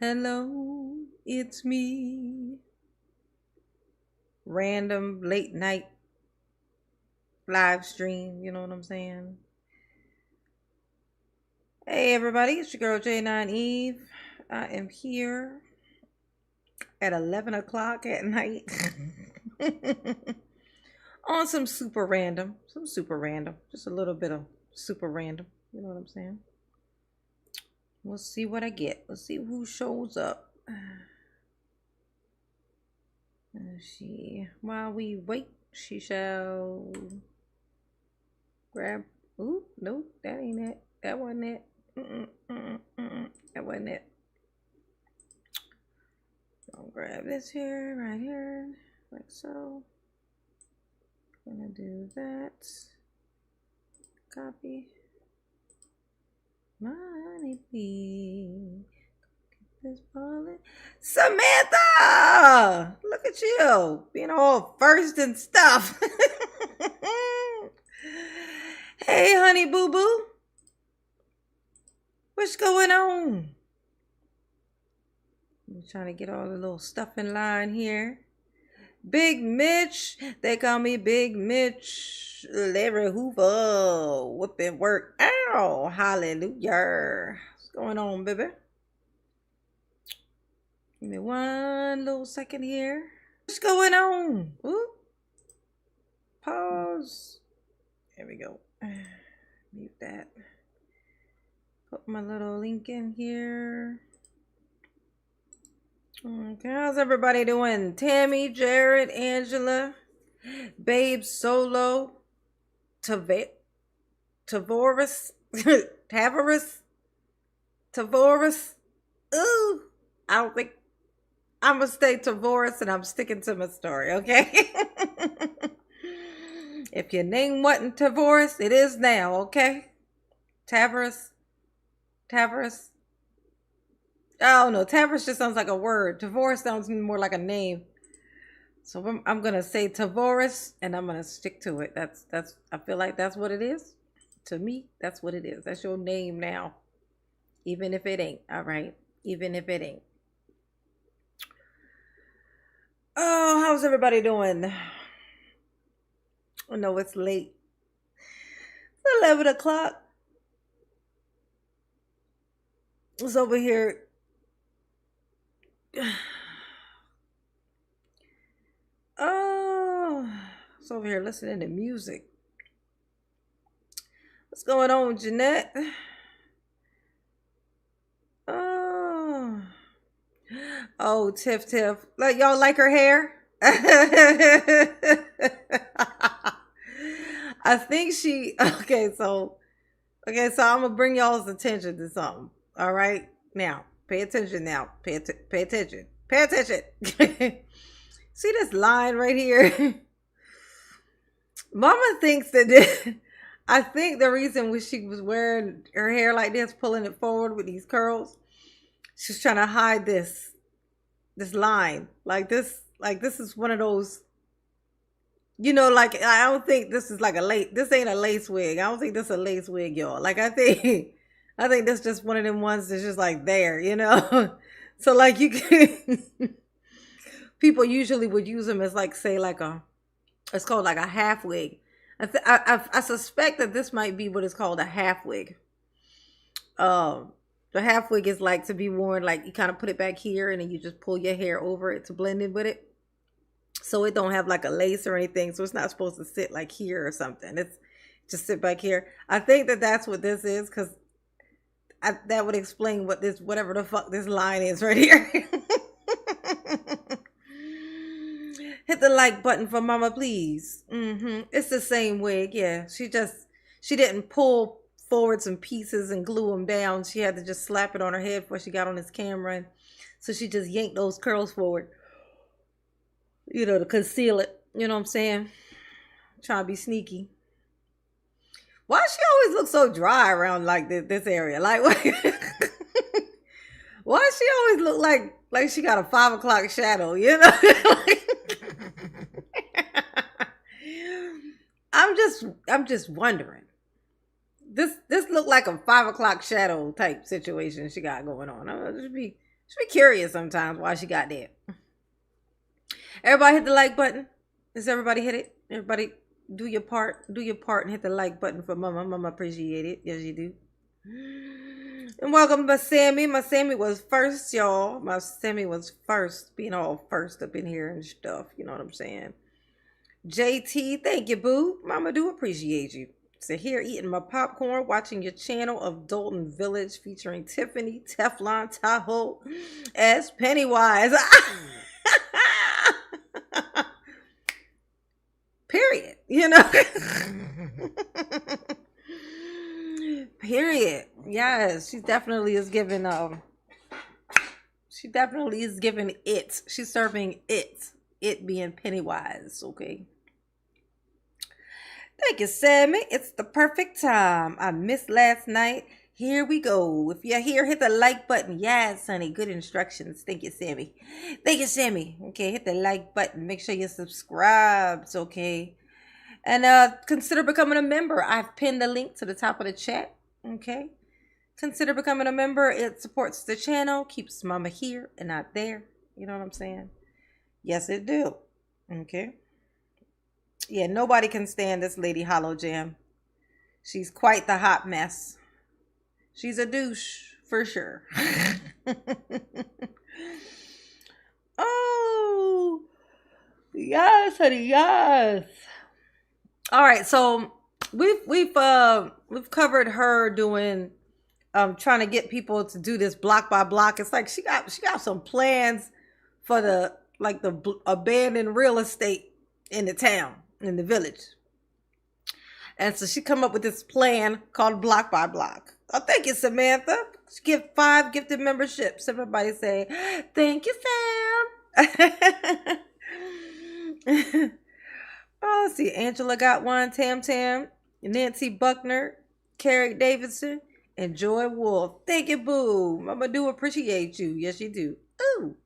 Hello, it's me. Random late night live stream, you know what I'm saying? Hey everybody, it's your girl J9 Eve. I am here at 11 o'clock at night on some super random, just a little bit of super random, you know what I'm saying? We'll see what I get. Let's see who shows up. While we wait, she shall grab. Ooh, no, that ain't it. That wasn't it. That wasn't it. I'll grab this here, right here, like so. Gonna do that. Copy. Money, please. This bullet. Samantha! Look at you, being all first and stuff. Hey, honey boo boo. What's going on? I'm trying to get all the little stuff in line here. Big Mitch. They call me Big Mitch. Larry Hoover. Whooping work. Ow. Hallelujah. What's going on, baby? Give me one little second here. What's going on? Ooh. Pause. There we go. Mute that. Put my little link in here. Okay, how's everybody doing? Tammy, Jared, Angela, Babe Solo, Tavoris, Tavoris. Ooh, I don't think I'm gonna stay Tavoris, and I'm sticking to my story, okay? If your name wasn't Tavoris, it is now, okay? Tavares. Oh no, Tavares just sounds like a word. Tavoris sounds more like a name. So I'm gonna say Tavoris, and I'm gonna stick to it. That's I feel like that's what it is. To me, that's what it is. That's your name now. Even if it ain't. All right. Even if it ain't. Oh, how's everybody doing? I know it's late. It's 11 o'clock. It's over here. Oh, it's over here listening to music. What's going on, Jeanette? Oh, Tiff. Like, y'all like her hair? I think she. Okay, so I'm gonna bring y'all's attention to something. All right, now pay attention. Pay attention. See this line right here? Mama thinks that I think the reason when she was wearing her hair like this, pulling it forward with these curls, she's trying to hide this line. Like this is one of those, you know, like, I don't think this is like this ain't a lace wig. I don't think this is a lace wig, y'all. Like, I think this is just one of them ones that's just like there, you know? So like you can, people usually would use them as like, say like it's called like a half wig. I suspect that this might be what is called a half wig. The half wig is like to be worn, like you kind of put it back here and then you just pull your hair over it to blend in with it. So it don't have like a lace or anything. So it's not supposed to sit like here or something. It's just sit back here. I think that that's what this is, because that would explain what this, whatever the fuck this line is right here. Hit the like button for mama, please. It's the same wig. Yeah, she didn't pull forward some pieces and glue them down. She had to just slap it on her head before she got on this camera. And so she just yanked those curls forward, you know, to conceal it. You know what I'm saying? Trying to be sneaky. Why she always look so dry around like this area? Like, why she always look like she got a 5 o'clock shadow? You know? I'm just wondering. This looked like a 5 o'clock shadow type situation she got going on. I just be curious sometimes why she got that. Everybody hit the like button. Does everybody hit it? Everybody do your part. Do your part and hit the like button for Mama. Mama appreciate it. Yes, you do. And welcome to Sammy. My Sammy was first, y'all. My Sammy was first, being all first up in here and stuff. You know what I'm saying? JT, thank you, boo. Mama do appreciate you. So here eating my popcorn, watching your channel of Dalton Village featuring Tiffany, Teflon, Tahoe as Pennywise. Period. You know? Period. Yes, she definitely is giving it. She's serving it. It being Pennywise, okay? Thank you, Sammy. It's the perfect time. I missed last night. Here we go. If you're here, hit the like button. Yes, honey. Good instructions. Thank you, Sammy. Thank you, Sammy. Okay, hit the like button. Make sure you're subscribed, okay? And consider becoming a member. I've pinned the link to the top of the chat, okay? Consider becoming a member. It supports the channel, keeps Mama here and not there. You know what I'm saying? Yes, it do. Okay. Yeah, nobody can stand this lady Hollow Jam. She's quite the hot mess. She's a douche, for sure. Oh, yes, honey, yes. All right, so we've covered her doing trying to get people to do this block by block. It's like she got some plans for the abandoned real estate in the town, in the village. And so she come up with this plan called block by block. Oh, thank you, Samantha. She give 5 gifted memberships. Everybody say, thank you, Sam. Oh, let's see. Angela got one. Tam Tam. Nancy Buckner. Carrie Davidson. And Joy Wolf. Thank you, boo. Mama do appreciate you. Yes, you do. Ooh.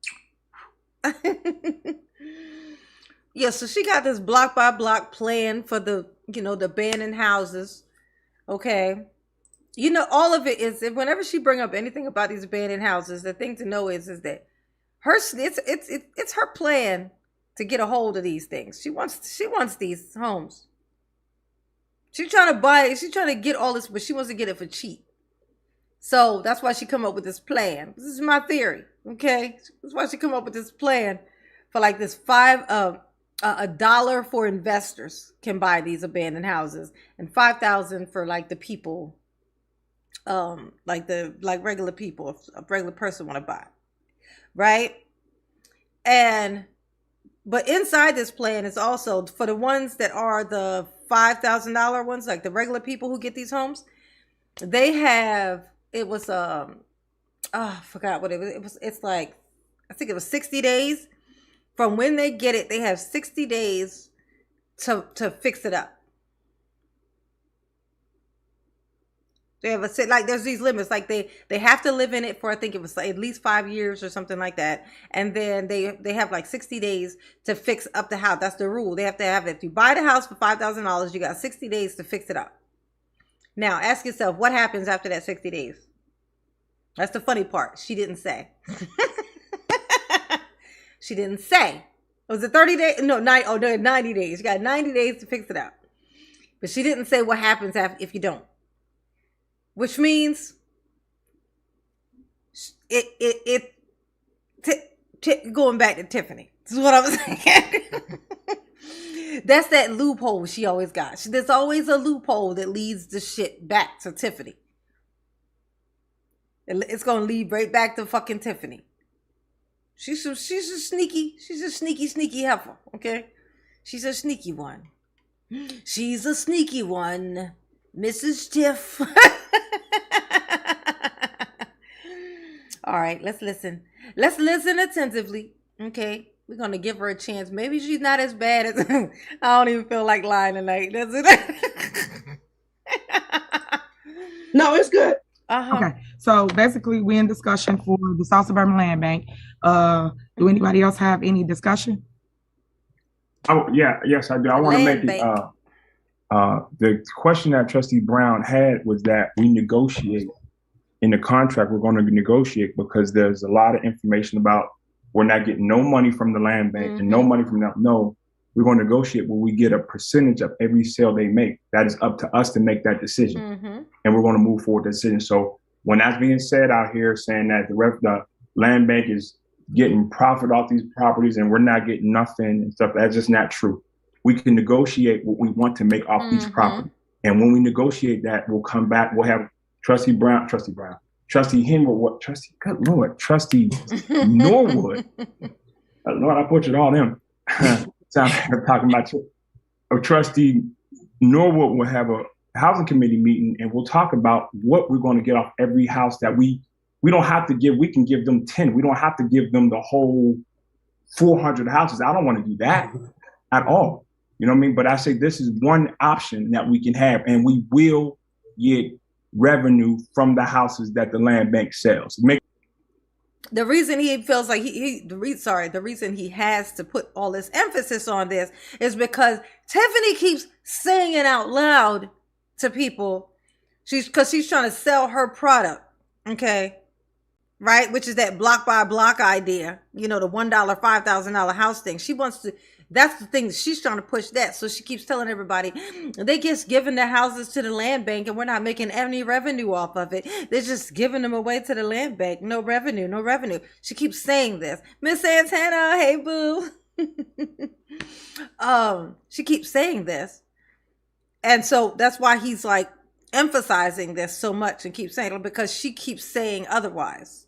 Yeah, so she got this block by block plan for the abandoned houses. Okay. You know, all of it is, whenever she bring up anything about these abandoned houses, the thing to know is that it's her plan to get a hold of these things. She wants these homes. She's trying to get all this, but she wants to get it for cheap. So that's why she come up with this plan. This is my theory. Okay. That's why she come up with this plan for like this $1 for investors can buy these abandoned houses, and $5,000 for like the people, like regular people, if a regular person want to buy, right? But inside this plan is also for the ones that are the $5,000 ones, like the regular people who get these homes. They have, it was I forgot what it was. It's like, I think it was 60 days. From when they get it, they have 60 days to fix it up. They have there's these limits. Like they have to live in it for, I think it was at least 5 years or something like that. And then they have like 60 days to fix up the house. That's the rule. They have to have it. If you buy the house for $5,000, you got 60 days to fix it up. Now ask yourself, what happens after that 60 days? That's the funny part. She didn't say. She didn't say. Was it 30 days? No, 90 days. You got 90 days to fix it up. But she didn't say what happens if you don't. Which means going back to Tiffany. This is what I'm saying. That's that loophole she always got. There's always a loophole that leads the shit back to Tiffany. It's going to lead right back to fucking Tiffany. She's a sneaky heifer, okay? She's a sneaky one. She's a sneaky one, Mrs. Tiff. All right, let's listen. Let's listen attentively, okay? We're going to give her a chance. Maybe she's not as bad as... I don't even feel like lying tonight. That's it. No, it's good. Okay, so basically we're in discussion for the South Suburban Land Bank. Do anybody else have any discussion? Oh, yeah, yes, I do. I want to make The question that Trustee Brown had was that we negotiate in the contract. We're going to negotiate because there's a lot of information about we're not getting no money from the land bank and no money from them. No, we're going to negotiate where we get a percentage of every sale they make. That is up to us to make that decision, and we're going to move forward the decision. So when that's being said out here, saying that the land bank is getting profit off these properties and we're not getting nothing and stuff, that's just not true. We can negotiate what we want to make off each property. And when we negotiate that, we'll come back, we'll have Trustee Henyard, Trustee Norwood. Lord, I butchered all them. Sound like talking about you. Trustee Norwood will have a housing committee meeting and we'll talk about what we're going to get off every house that we don't have to give. We can give them 10. We don't have to give them the whole 400 houses. I don't want to do that at all. You know what I mean? But I say this is one option that we can have, and we will get revenue from the houses that the land bank sells. The reason he feels like the reason he has to put all this emphasis on this is because Tiffany keeps saying it out loud to people. She's trying to sell her product. Okay. Right? Which is that block by block idea. You know, the $1, $5,000 house thing. That's the thing. She's trying to push that. So she keeps telling everybody they just giving the houses to the land bank and we're not making any revenue off of it. They're just giving them away to the land bank. No revenue, no revenue. She keeps saying this. Miss Santana, hey boo. She keeps saying this. And so that's why he's like emphasizing this so much and keeps saying it, because she keeps saying otherwise.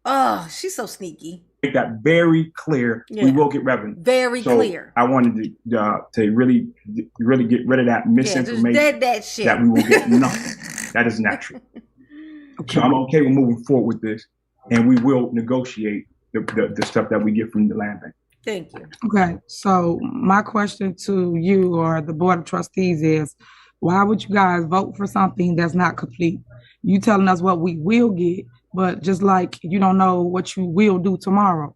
Oh, she's so sneaky. Make that very clear. Yeah. We will get revenue. Very clear. I wanted to really get rid of that misinformation. Just that shit. That we will get nothing. That is not true. Okay. So I'm okay with moving forward with this, and we will negotiate the stuff that we get from the land bank. Thank you. Okay, so my question to you or the board of trustees is, why would you guys vote for something that's not complete? You telling us what we will get, but just like you don't know what you will do tomorrow.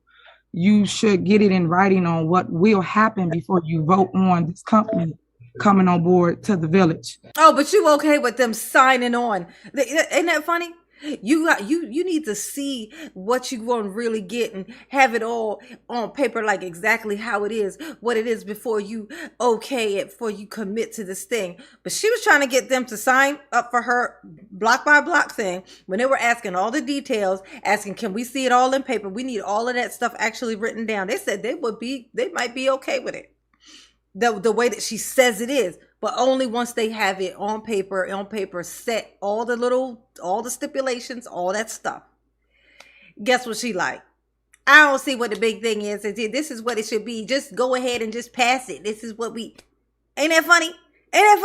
You should get it in writing on what will happen before you vote on this company coming on board to the village. Oh, but you okay with them signing on? Ain't that funny? You need to see what you want to really get and have it all on paper, like exactly how it is, what it is, before you okay it, before you commit to this thing. But she was trying to get them to sign up for her block by block thing when they were asking all the details, asking, can we see it all in paper? We need all of that stuff actually written down. They said they might be okay with it. The way that she says it is, but only once they have it on paper, set all the stipulations, all that stuff. Guess what she like? I don't see what the big thing is. This is what it should be. Just go ahead and just pass it. This is what ain't that funny? Ain't that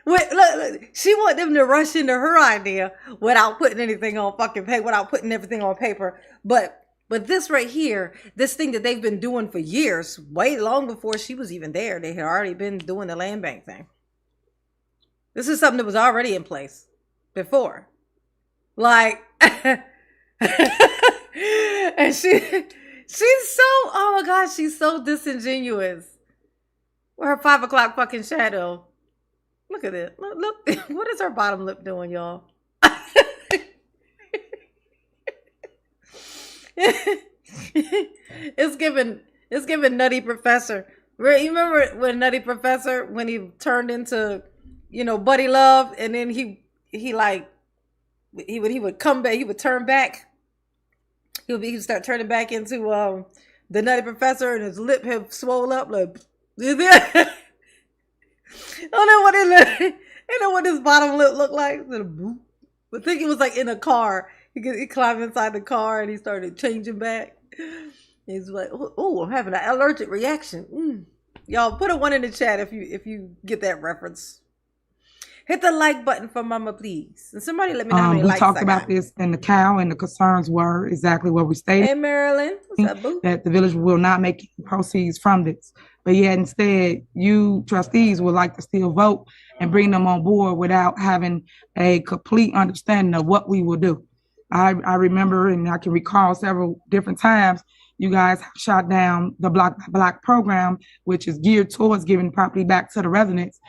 funny? Look, she want them to rush into her idea without putting anything on fucking paper, without putting everything on paper. But this right here, this thing that they've been doing for years, way long before she was even there, they had already been doing the land bank thing. This is something that was already in place before. Like, and she's so, oh my gosh, she's so disingenuous. With her 5 o'clock fucking shadow. Look at it. Look, what is her bottom lip doing, y'all? It's giving Nutty Professor. You remember when Nutty Professor, when he turned into, Buddy Love, and then he would come back, he would turn back. He would start turning back into the Nutty Professor, and his lip had swole up like. I don't know what his bottom lip looked like. But I think it was like in a car. He climbed inside the car and he started changing back. He's like, "Oh, I'm having an allergic reaction." Y'all put a 1 in the chat if you get that reference. Hit the like button for Mama, please. And somebody let me know how many likes I got. We talked about this in the cow, and the concerns were exactly what we stated. Hey, Marilyn. What's up, boo? That the village will not make proceeds from this. But yet instead, you trustees would like to still vote and bring them on board without having a complete understanding of what we will do. I remember, and I can recall several different times You guys shot down the Block by Block program, which is geared towards giving property back to the residents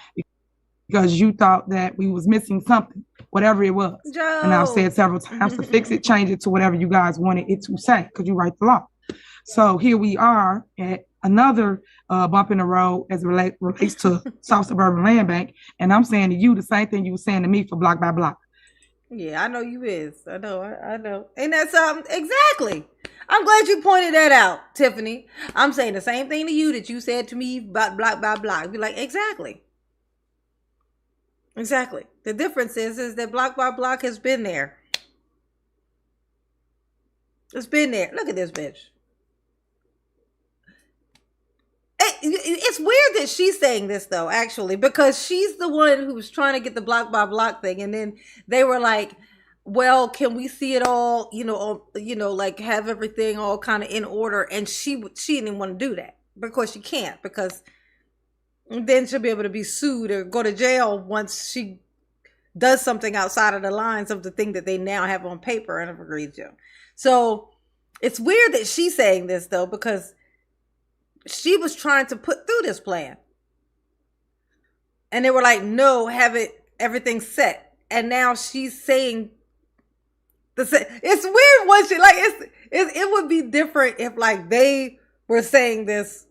because you thought that we was missing something, whatever it was. Joe. And I've said several times to fix it, change it to whatever you guys wanted it to say, because you write the law. So here we are at another bump in the road as it relates to South Suburban Land Bank. And I'm saying to you the same thing you were saying to me for Block by Block. Yeah, I know you is. I know. And that's exactly. I'm glad you pointed that out, Tiffany. I'm saying the same thing to you that you said to me about Block by Block. Be like, exactly. Exactly. The difference is that Block by Block has been there. It's been there. Look at this bitch. It's weird that she's saying this though, actually, because she's the one who's trying to get the Block by Block thing, and then they were like, "Well, can we see it all? Like have everything all kind of in order." And she didn't want to do that because she can't, because then she'll be able to be sued or go to jail once she does something outside of the lines of the thing that they now have on paper and have agreed to. So it's weird that she's saying this though, because she was trying to put through this plan. And they were like, no, have everything set. And now she's saying it's weird when she, like, it would be different if like they were saying this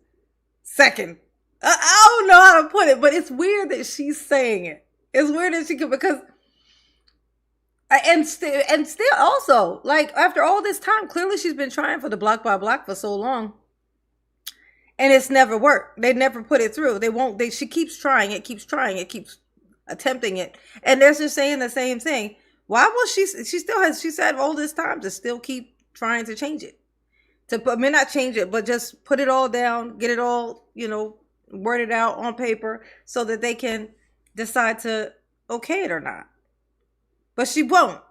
second. I don't know how to put it, but it's weird that she's saying it. It's weird that she could, because and still also, like, after all this time, clearly she's been trying for the Block by Block for so long. And it's never worked. They never put it through. She keeps trying it, keeps attempting it. And they're just saying the same thing. Why will she said all this time to still keep trying to change it. Not change it, but just put it all down, get it all, worded out on paper so that they can decide to okay it or not. But she won't.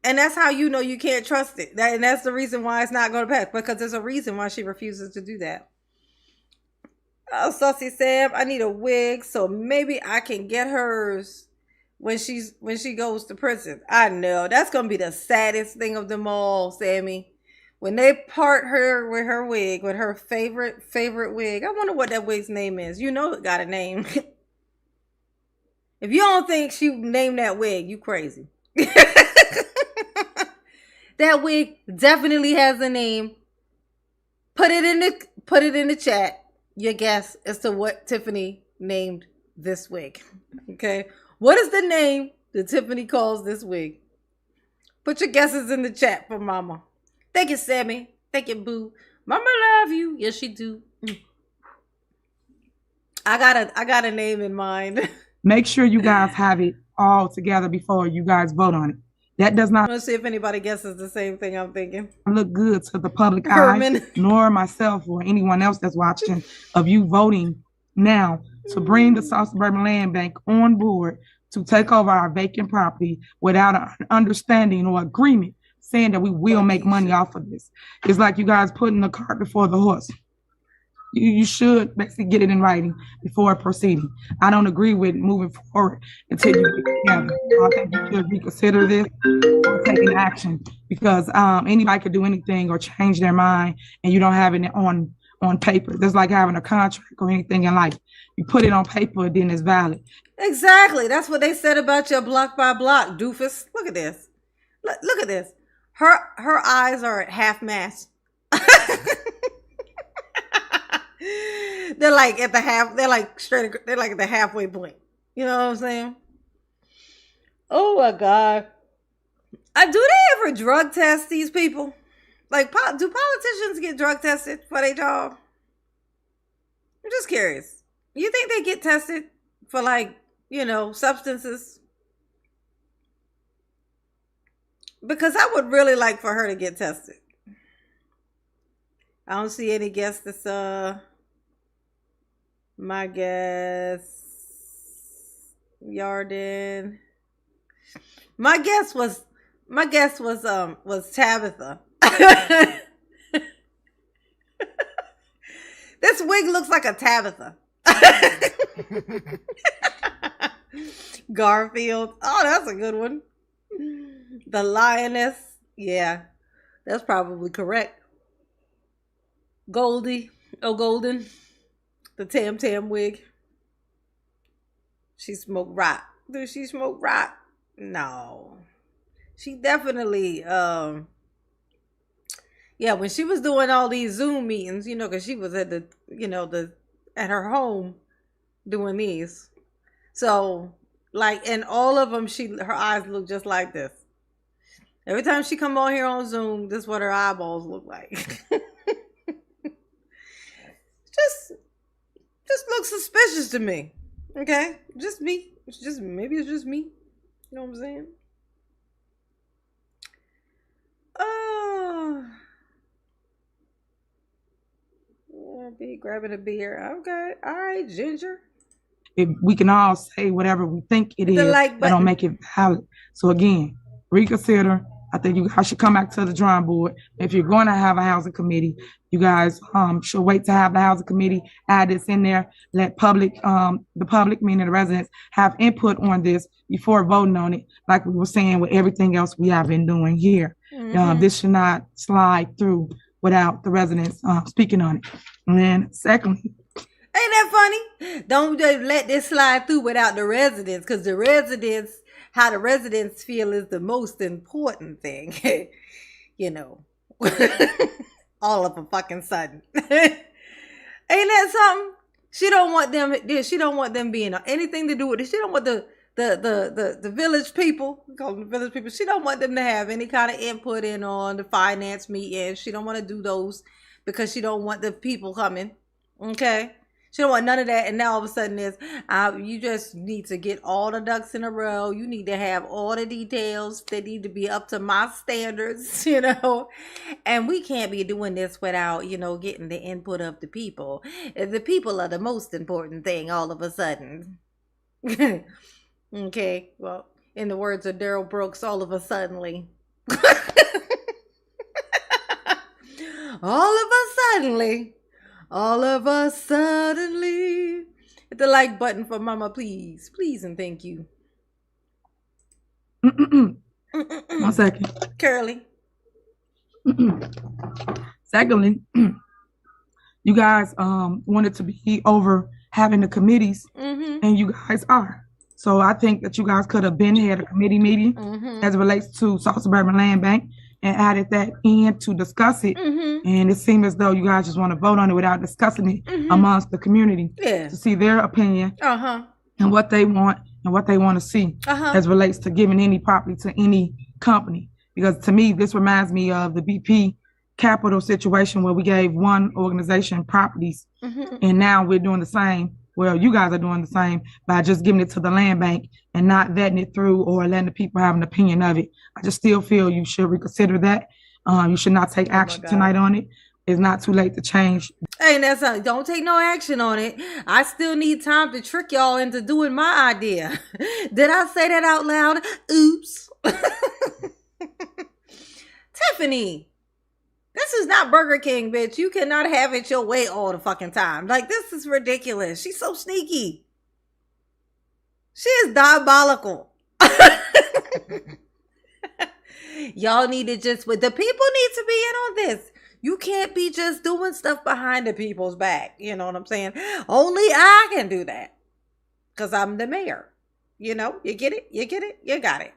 And that's how you know you can't trust it. And that's the reason why it's not going to pass, because there's a reason why she refuses to do that. Oh, Saucy Sam, I need a wig, so maybe I can get hers when she goes to prison. I know. That's going to be the saddest thing of them all, Sammy. When they part her with her wig, with her favorite wig. I wonder what that wig's name is. You know it got a name. If you don't think she named that wig, you crazy. That wig definitely has a name. Put it in the chat. Your guess as to what Tiffany named this wig. Okay. What is the name that Tiffany calls this wig? Put your guesses in the chat for Mama. Thank you, Sammy. Thank you, Boo. Mama love you. Yes, she do. I got a name in mind. Make sure you guys have it all together before you guys vote on it. That does not. Let's see if anybody guesses the same thing I'm thinking. Look good to the public eye, nor myself or anyone else that's watching, of you voting now to bring the South Suburban Land Bank on board to take over our vacant property without an understanding or agreement saying that we will make money off of this. It's like you guys putting the cart before the horse. You should basically get it in writing before proceeding. I don't agree with moving forward until you get together. I think you should reconsider this or taking action, because anybody could do anything or change their mind, and you don't have it on paper. That's like having a contract or anything in life. You put it on paper, then it's valid. Exactly. That's what they said about your Block by Block, doofus. Look at this. Look at this. Her eyes are at half mast. They're like at the half. They're like straight. They're like at the halfway point. You know what I'm saying? Oh my God. Do they ever drug test these people? Like, do politicians get drug tested for their job? I'm just curious. You think they get tested for, like, substances? Because I would really like for her to get tested. I don't see any guess that's my guess. Yarden. My guess was Tabitha. This wig looks like a Tabitha. Garfield. Oh, that's a good one. The lioness. Yeah, that's probably correct. Goldie, oh Golden, the Tam Tam wig. She smoked rock. Did she smoke rock? No. She definitely, yeah, when she was doing all these Zoom meetings, because she was at at her home doing these. So, like, in all of them, her eyes look just like this. Every time she come on here on Zoom, this is what her eyeballs look like. just looks suspicious to me. Okay? Just me. Maybe it's just me. You know what I'm saying? Oh. Yeah, be grabbing a beer. Okay. All right, Ginger. If we can all say whatever we think it is, that don't make it valid. So again, reconsider. I think you guys should come back to the drawing board. If you're going to have a housing committee, you guys should wait to have the housing committee, add this in there, let the public, meaning the residents, have input on this before voting on it, like we were saying with everything else we have been doing here. Mm-hmm. This should not slide through without the residents speaking on it. And then secondly, ain't that funny? Don't let this slide through without the residents, because how the residents feel is the most important thing. All of a fucking sudden. Ain't that something? She don't want them being anything to do with it. She don't want the village people, call them the village people. She don't want them to have any kind of input in on the finance meeting. She don't want to do those because she don't want the people coming. Okay? She don't want none of that. And now all of a sudden you just need to get all the ducks in a row. You need to have all the details. They need to be up to my standards, And we can't be doing this without, getting the input of the people. The people are the most important thing all of a sudden. Okay. Well, in the words of Daryl Brooks, all of a suddenly. All of a suddenly. Hit the like button for Mama, please. Please and thank you. 1 second. Curly. Secondly, you guys wanted to be over having the committees, and you guys are. So I think that you guys could have been had a committee meeting as it relates to South Suburban Land Bank and added that in to discuss it. And it seems as though you guys just want to vote on it without discussing it amongst the community to see their opinion and what they want and what they want to see as relates to giving any property to any company. Because to me, this reminds me of the BP Capital situation where we gave one organization properties and now we're doing the same. Well, you guys are doing the same by just giving it to the land bank and not vetting it through or letting the people have an opinion of it. I just still feel you should reconsider that. You should not take action tonight on it. It's not too late to change. Hey, don't take no action on it. I still need time to trick y'all into doing my idea. Did I say that out loud? Oops. Tiffany. This is not Burger King, bitch. You cannot have it your way all the fucking time. Like, this is ridiculous. She's so sneaky. She is diabolical. Y'all need to the people need to be in on this. You can't be just doing stuff behind the people's back. You know what I'm saying? Only I can do that. Because I'm the mayor. You get it? You get it? You got it.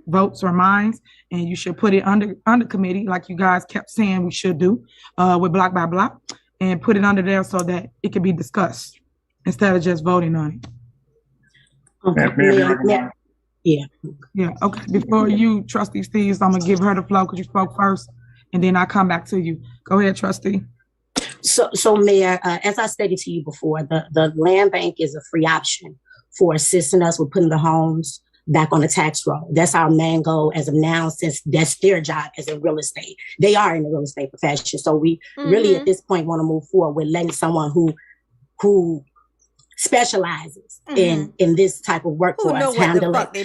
Votes or minds, and you should put it under committee like you guys kept saying we should do with block by block, and put it under there so that it can be discussed instead of just voting on it. Okay. Yeah. Okay. Before you, Trustee Steves, I'm gonna give her the floor because you spoke first, and then I'll come back to you. Go ahead, Trustee. So Mayor, as I stated to you before, the land bank is a free option for assisting us with putting the homes back on the tax roll. That's our main goal as of now, since that's their job as in real estate. They are in the real estate profession. So we really at this point want to move forward with letting someone who specializes in this type of work for us handle it.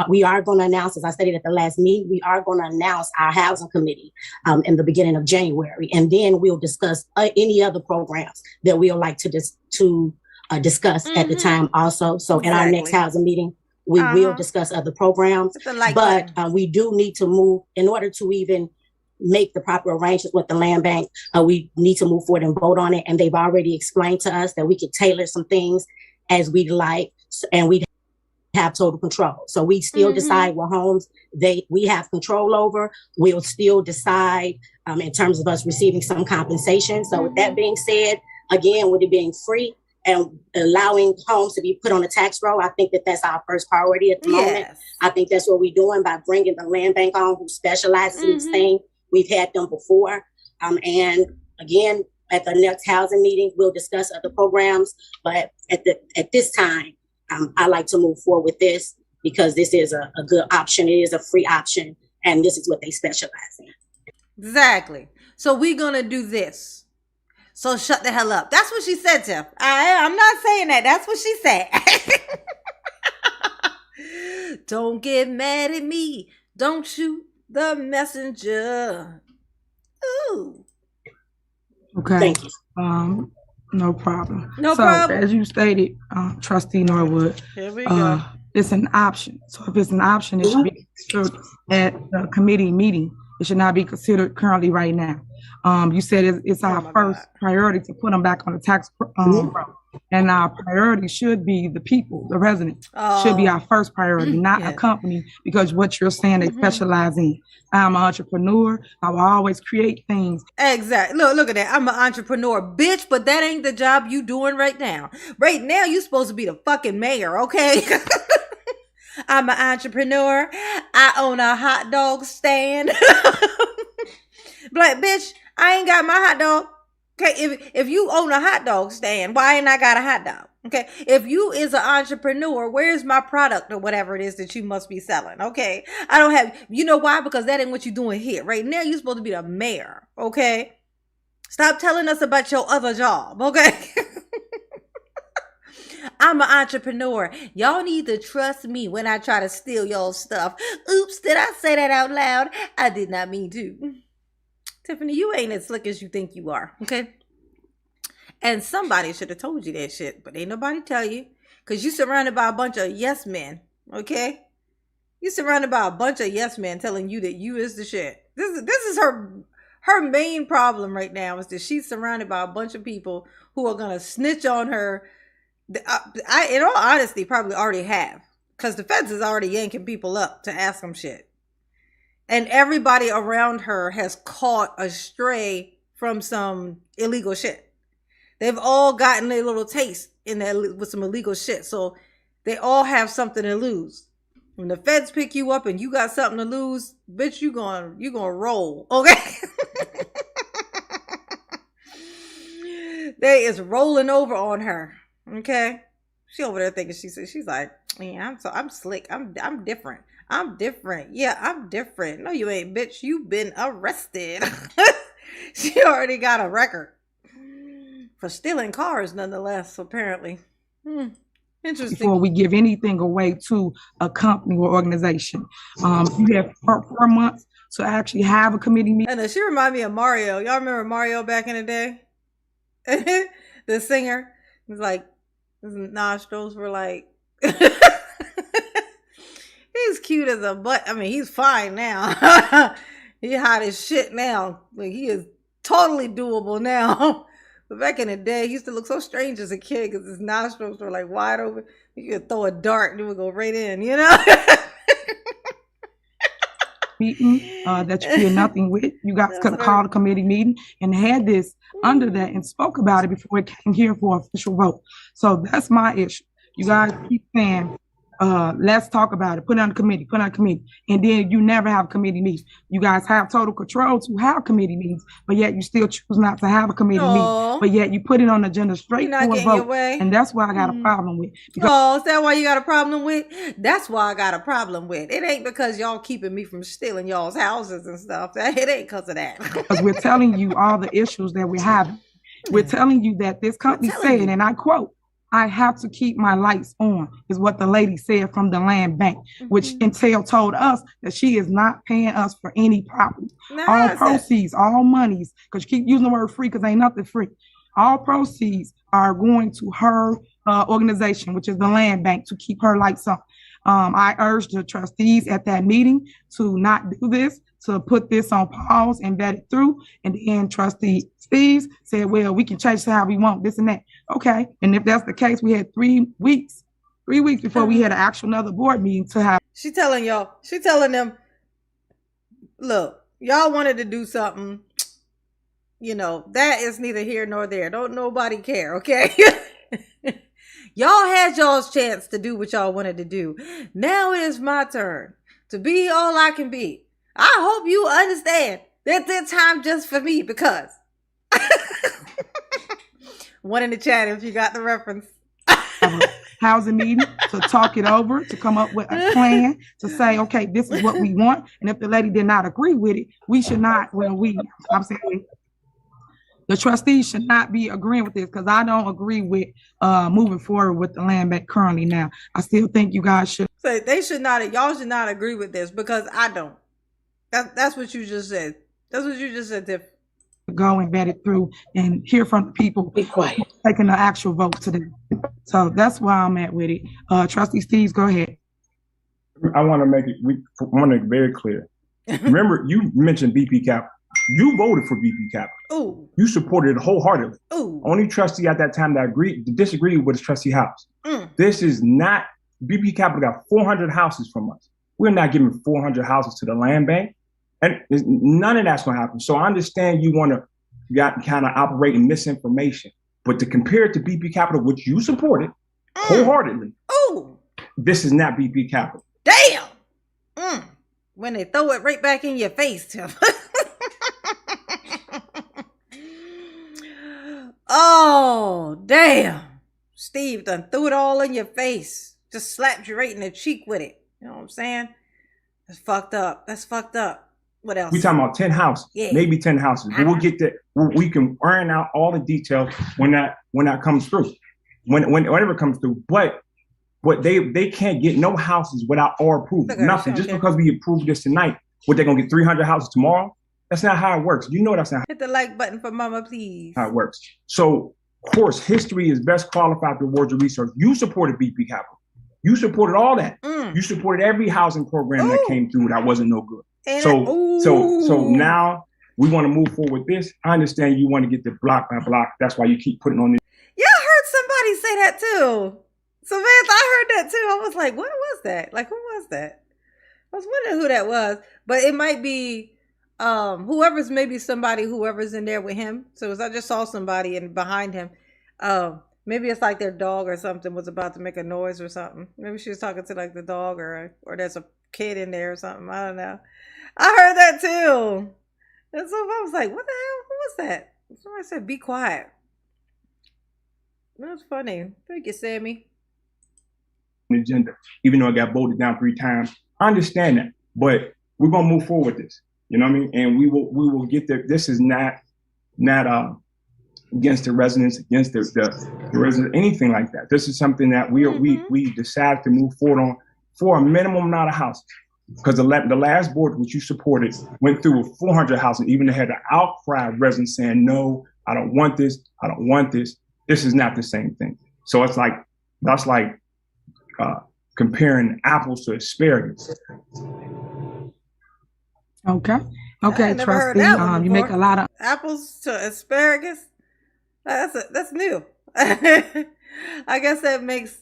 We are going to announce, as I stated at the last meeting, we are going to announce our housing committee in the beginning of January. And then we'll discuss any other programs that we would like to discuss at the time also. So in our next housing meeting, we will discuss other programs, but we do need to move in order to even make the proper arrangements with the land bank. We need to move forward and vote on it. And they've already explained to us that we could tailor some things as we like, and we have total control. So we still decide what homes we have control over. We'll still decide in terms of us receiving some compensation. So with that being said, again, with it being free and allowing homes to be put on the tax roll, I think that that's our first priority at the moment. I think that's what we're doing by bringing the land bank on, who specializes in this thing. We've had them before. And again, at the next housing meeting, we'll discuss other programs. But at this time, I like to move forward with this because this is a good option. It is a free option. And this is what they specialize in. Exactly. So we're going to do this. So shut the hell up. That's what she said, Tiff. I'm not saying that. That's what she said. Don't get mad at me. Don't shoot the messenger. Ooh. Okay. Thank you. No problem. No problem. As you stated, Trustee Norwood, Here we go. It's an option. So if it's an option, it should be considered at the committee meeting. It should not be considered currently right now. You said it's our first priority to put them back on the tax roll. And our priority should be the people, the residents, should be our first priority, not a company, because what you're saying they specialize in. I'm an entrepreneur. I will always create things. Exactly. Look at that. I'm an entrepreneur, bitch, but that ain't the job you doing right now. Right now, you supposed to be the fucking mayor, okay? I'm an entrepreneur. I own a hot dog stand. Like, bitch, I ain't got my hot dog. Okay, if you own a hot dog stand, why ain't I got a hot dog? Okay, if you is an entrepreneur, where's my product or whatever it is that you must be selling? Okay, I don't have, you know why? Because that ain't what you're doing here. Right now, you're supposed to be the mayor, okay? Stop telling us about your other job, okay? I'm an entrepreneur. Y'all need to trust me when I try to steal y'all stuff. Oops, did I say that out loud? I did not mean to. Tiffany, you ain't as slick as you think you are, okay? And somebody should have told you that shit, but ain't nobody tell you, because you surrounded by a bunch of yes men, okay? You surrounded by a bunch of yes men telling you that you is the shit. This is her main problem right now, is that she's surrounded by a bunch of people who are gonna snitch on her. I in all honesty, probably already have, because the feds is already yanking people up to ask them shit. And everybody around her has caught astray from some illegal shit. They've all gotten a little taste in that with some illegal shit. So they all have something to lose. When the feds pick you up and you got something to lose, bitch, you gonna roll, okay? They is rolling over on her, okay? She over there thinking she's like, yeah, I'm slick. I'm different. I'm different. Yeah, I'm different. No, you ain't, bitch. You've been arrested. She already got a record for stealing cars, nonetheless, apparently. Interesting. Before we give anything away to a company or organization, you have 4 months to actually have a committee meeting. And she remind me of Mario. Y'all remember Mario back in the day? The singer was like, his nostrils were like... He's cute as a butt. I mean, he's fine now. He hot as shit now. Like, he is totally doable now. But back in the day, he used to look so strange as a kid because his nostrils were like wide open. You could throw a dart and it would go right in, you know? Meeting that you did nothing with. You guys could have called a committee meeting and had this under that and spoke about it before it came here for official vote. So that's my issue. You guys keep saying, let's talk about it. Put it on the committee. And then you never have a committee meeting. You guys have total control to have committee meetings, but yet you still choose not to have a committee meeting. But yet you put it on the agenda straight for a vote. And that's what I got a problem with. Is that why you got a problem with? That's why I got a problem with. It ain't because y'all keeping me from stealing y'all's houses and stuff. It ain't because of that. Because we're telling you all the issues that we're having. We're telling you that this company said, and I quote, I have to keep my lights on, is what the lady said from the land bank, which Intel told us that she is not paying us for any property. All proceeds, all monies, because you keep using the word free because ain't nothing free. All proceeds are going to her organization, which is the land bank, to keep her lights on. I urged the trustees at that meeting to not do this, to put this on pause and vet it through. And then trustee Steves said, well, we can change to how we want, this and that. Okay. And if that's the case, we had 3 weeks before we had an actual another board meeting to have. She telling them, look, y'all wanted to do something, that is neither here nor there. Don't nobody care, okay? Y'all had y'all's chance to do what y'all wanted to do. Now it is my turn to be all I can be. I hope you understand that this time just for me, because one in the chat if you got the reference. Housing meeting to talk it over, to come up with a plan, to say, okay, this is what we want. And if the lady did not agree with it, we should not, I'm saying the trustees should not be agreeing with this, because I don't agree with moving forward with the land bank currently now. I still think you guys should. So y'all should not agree with this, because I don't. That's what you just said. That's what you just said, Tiff. Go and vet it through and hear from the people. Be quiet. Taking the actual vote today. So that's where I'm at with it. Trustee Steves, go ahead. I want to make it very clear. Remember, you mentioned BP Capital. You voted for BP Capital. Ooh. You supported it wholeheartedly. Ooh. Only trustee at that time that disagreed with Trustee House. This is not, BP Capital got 400 houses from us. We're not giving 400 houses to the land bank. And none of that's going to happen. So I understand you want to kind of operate in misinformation, but to compare it to BP Capital, which you supported wholeheartedly, this is not BP Capital. Damn! When they throw it right back in your face, Tim. Oh, damn. Steve done threw it all in your face. Just slapped you right in the cheek with it. You know what I'm saying? That's fucked up. What else? We talking about 10 houses, maybe 10 houses. We'll get that. We can iron out all the details when that comes through, whenever it comes through. But they can't get no houses without our approval. Nothing. Just because we approve this tonight, they're gonna get 300 houses tomorrow? That's not how it works. You know that's not. Hit the like button for Mama, please. How it works. So, of course, history is best qualified to reward your research. You supported BP Capital. You supported all that. You supported every housing program that came through that wasn't no good. So now we want to move forward with this. I understand you want to get the block by block. That's why you keep putting on this. Yeah, I heard somebody say that too. Samantha, I heard that too. I was like, what was that? Like, who was that? I was wondering who that was. But it might be whoever's in there with him. So I just saw somebody behind him. Maybe it's like their dog or something was about to make a noise or something. Maybe she was talking to like the dog or there's a kid in there or something. I don't know. I heard that too. And so I was like, what the hell? Who was that? Somebody said, be quiet. That's funny. Thank you, Sammy. Agenda, even though it got voted down 3 times. I understand that, but we're gonna move forward with this. You know what I mean? And we will get there. This is not against the residents, against the residents, anything like that. This is something that we decided to move forward on for a minimum amount of houses. Because the last board which you supported went through with 400 houses. Even they had an outcry of residents saying, no, I don't want this. I don't want this. This is not the same thing. So that's like comparing apples to asparagus. Okay, trustee. You make a lot of apples to asparagus. That's new. I guess that makes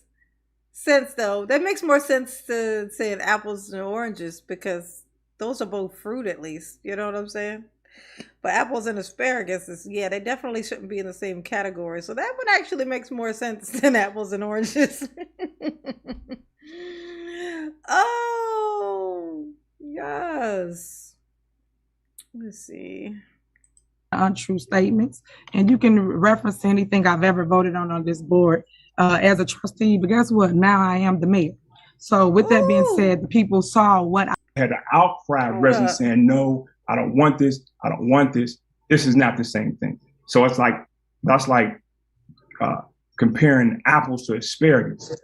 sense though. That makes more sense to saying apples and oranges because those are both fruit at least. You know what I'm saying? But apples and asparagus they definitely shouldn't be in the same category. So that one actually makes more sense than apples and oranges. Oh, yes. Let's see. Untrue statements, and you can reference anything I've ever voted on this board as a trustee. But guess what? Now I am the mayor. So with that being said, the people saw what I had an outcry of residents saying, no, I don't want this. I don't want this. This is not the same thing. So that's like comparing apples to asparagus.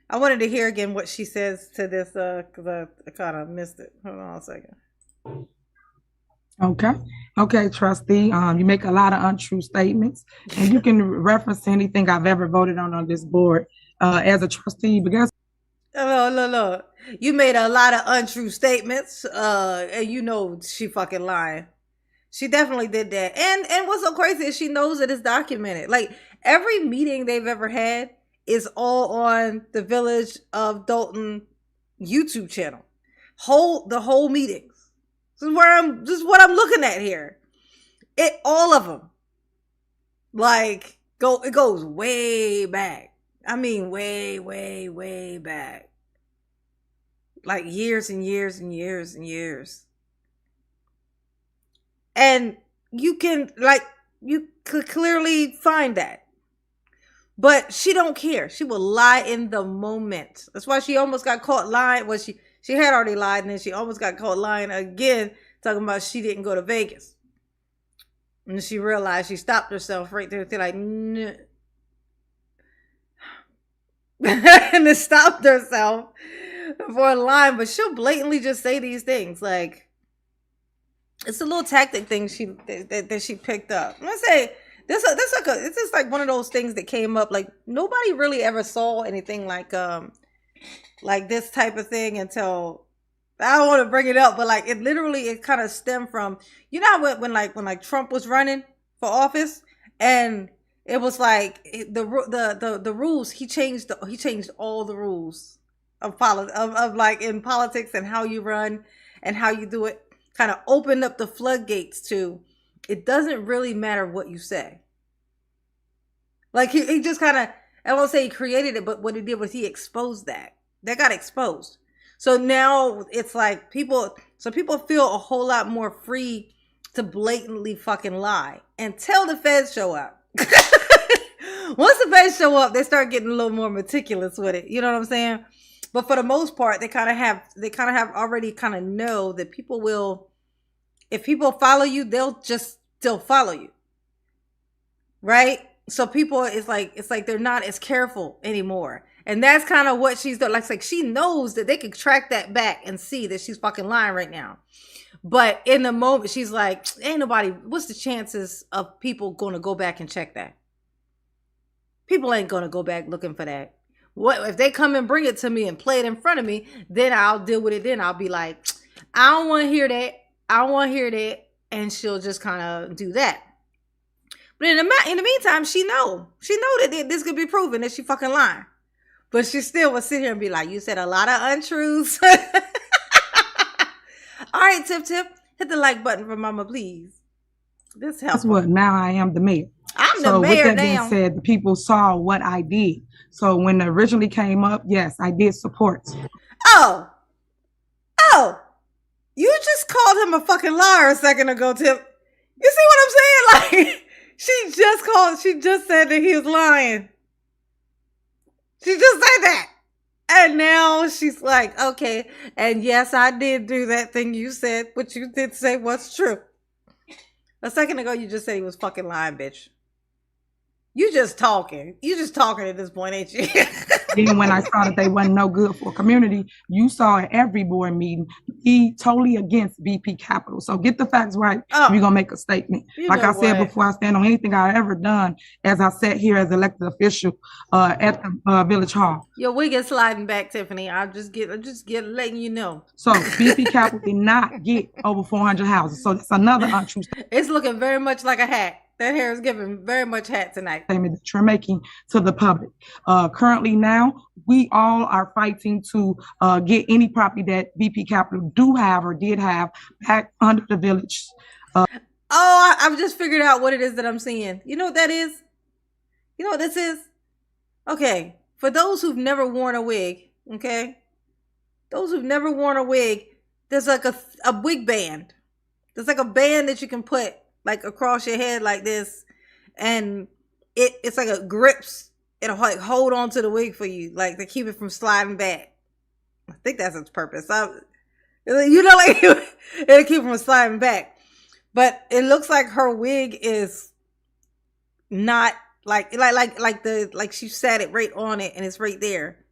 I wanted to hear again what she says to this because I kind of missed it. Hold on a second. Okay, trustee. You make a lot of untrue statements, and you can reference anything I've ever voted on this board as a trustee. But guess No. You made a lot of untrue statements, and you know she fucking lying. She definitely did that. And what's so crazy is she knows it is documented. Like, every meeting they've ever had is all on the Village of Dalton YouTube channel. The whole meetings. This is what I'm looking at here. All of them. Like, it goes way back. I mean, way, way, way back. Like years and years and years and years. And you could clearly find that. But she don't care. She will lie in the moment. That's why she almost got caught lying. Well, she had already lied, and then she almost got caught lying again, talking about she didn't go to Vegas. And she realized, she stopped herself right there. Like, and then stopped herself before lying. But she'll blatantly just say these things. Like, it's a little tactic thing that she picked up. I'm gonna say this is like one of those things that came up. Like, nobody really ever saw anything like this type of thing until, I don't want to bring it up, but like it kind of stemmed from, you know, when Trump was running for office, and it was like the rules, he changed all the rules of like in politics and how you run and how you do it. Kind of opened up the floodgates to, it doesn't really matter what you say. Like, he just kind of, I won't say he created it, but what he did was he exposed that got exposed. So now it's like people feel a whole lot more free to blatantly fucking lie until the feds show up. Once the feds show up, they start getting a little more meticulous with it. You know what I'm saying? But for the most part, they kind of have already kind of know that people will, if people follow you, they'll just still follow you. Right? So people, it's like they're not as careful anymore. And that's kind of what she's doing. Like she knows that they could track that back and see that she's fucking lying right now. But in the moment, she's like, ain't nobody, what's the chances of people going to go back and check that? People ain't going to go back looking for that. What if they come and bring it to me and play it in front of me, then I'll deal with it. Then I'll be like, I don't want to hear that. I don't want to hear that. And she'll just kind of do that. But in the meantime, she know that this could be proven that she fucking lying. But she still will sit here and be like, you said a lot of untruths. All right, Tip, hit the like button for Mama, please. This helps. That's what, now I am the mayor. I'm the mayor now. So with that being said, the people saw what I did. So when it originally came up, yes, I did support. Oh, you just called him a fucking liar a second ago, Tip. You see what I'm saying? Like, she just said that he was lying. She just said that. And now she's like, okay, and yes, I did do that thing you said, what you did say was true. A second ago, you just said he was fucking lying, bitch. You just talking. You just talking at this point, ain't you? Then when I saw that they wasn't no good for community, you saw at every board meeting, he totally against BP Capital. So get the facts right. We're going to make a statement. Like I said before, I stand on anything I've ever done as I sat here as elected official at the Village Hall. Your wig is sliding back, Tiffany. I'm just letting you know. So BP Capital did not get over 400 houses. So that's another untrue statement. It's looking very much like a hat. That hair is giving very much hat tonight. Statement that you're making to the public. Currently now, we all are fighting to get any property that BP Capital do have or did have back under the village. I've just figured out what it is that I'm seeing. You know what that is? You know what this is? Okay, for those who've never worn a wig, okay? Those who've never worn a wig, there's like a wig band. There's like a band that you can put like across your head like this, and it's like a grips. It'll like hold on to the wig for you, like to keep it from sliding back. I think that's its purpose. You know, like it'll keep it from sliding back. But it looks like her wig is not like she sat it right on it, and it's right there,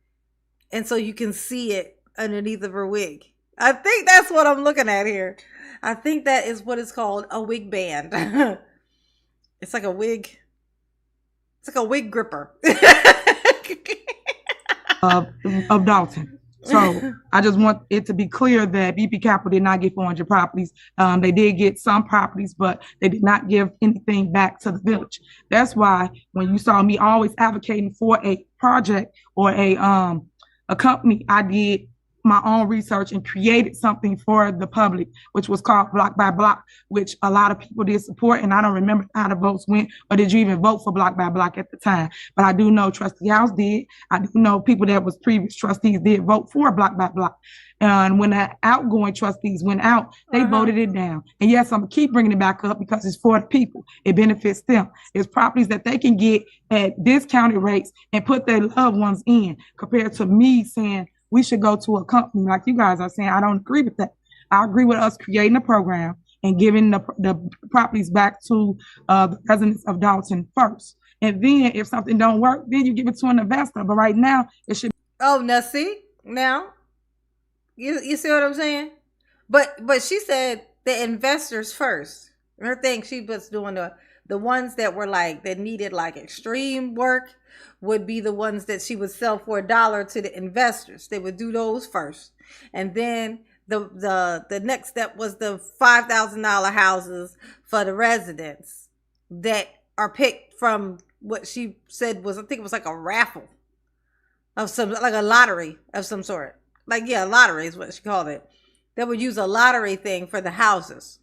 and so you can see it underneath of her wig. I think that's what I'm looking at here. I think that is what is called a wig band. It's like a wig. It's like a wig gripper. of Dalton. So I just want it to be clear that BP Capital did not get 400 properties. They did get some properties, but they did not give anything back to the village. That's why when you saw me always advocating for a project or a company, I did my own research and created something for the public, which was called Block by Block, which a lot of people did support. And I don't remember how the votes went, or did you even vote for Block by Block at the time? But I do know Trustee House did. I do know people that was previous trustees did vote for Block by Block. And when the outgoing trustees went out, they voted it down. And yes, I'm gonna keep bringing it back up because it's for the people. It benefits them. It's properties that they can get at discounted rates and put their loved ones in, compared to me saying, we should go to a company like you guys are saying. I don't agree with that. I agree with us creating a program and giving the properties back to the residents of Dalton first. And then if something don't work, then you give it to an investor. But right now, it should. Oh, now see? Now, you see what I'm saying? But she said the investors first. Her thing, she was doing the ones that were like, that needed like extreme work, would be the ones that she would sell for $1 to the investors. They would do those first. And then the next step was the $5,000 houses for the residents that are picked from what she said was, I think it was like a raffle of some, like a lottery of some sort. Like, yeah, lottery is what she called it. They would use a lottery thing for the houses.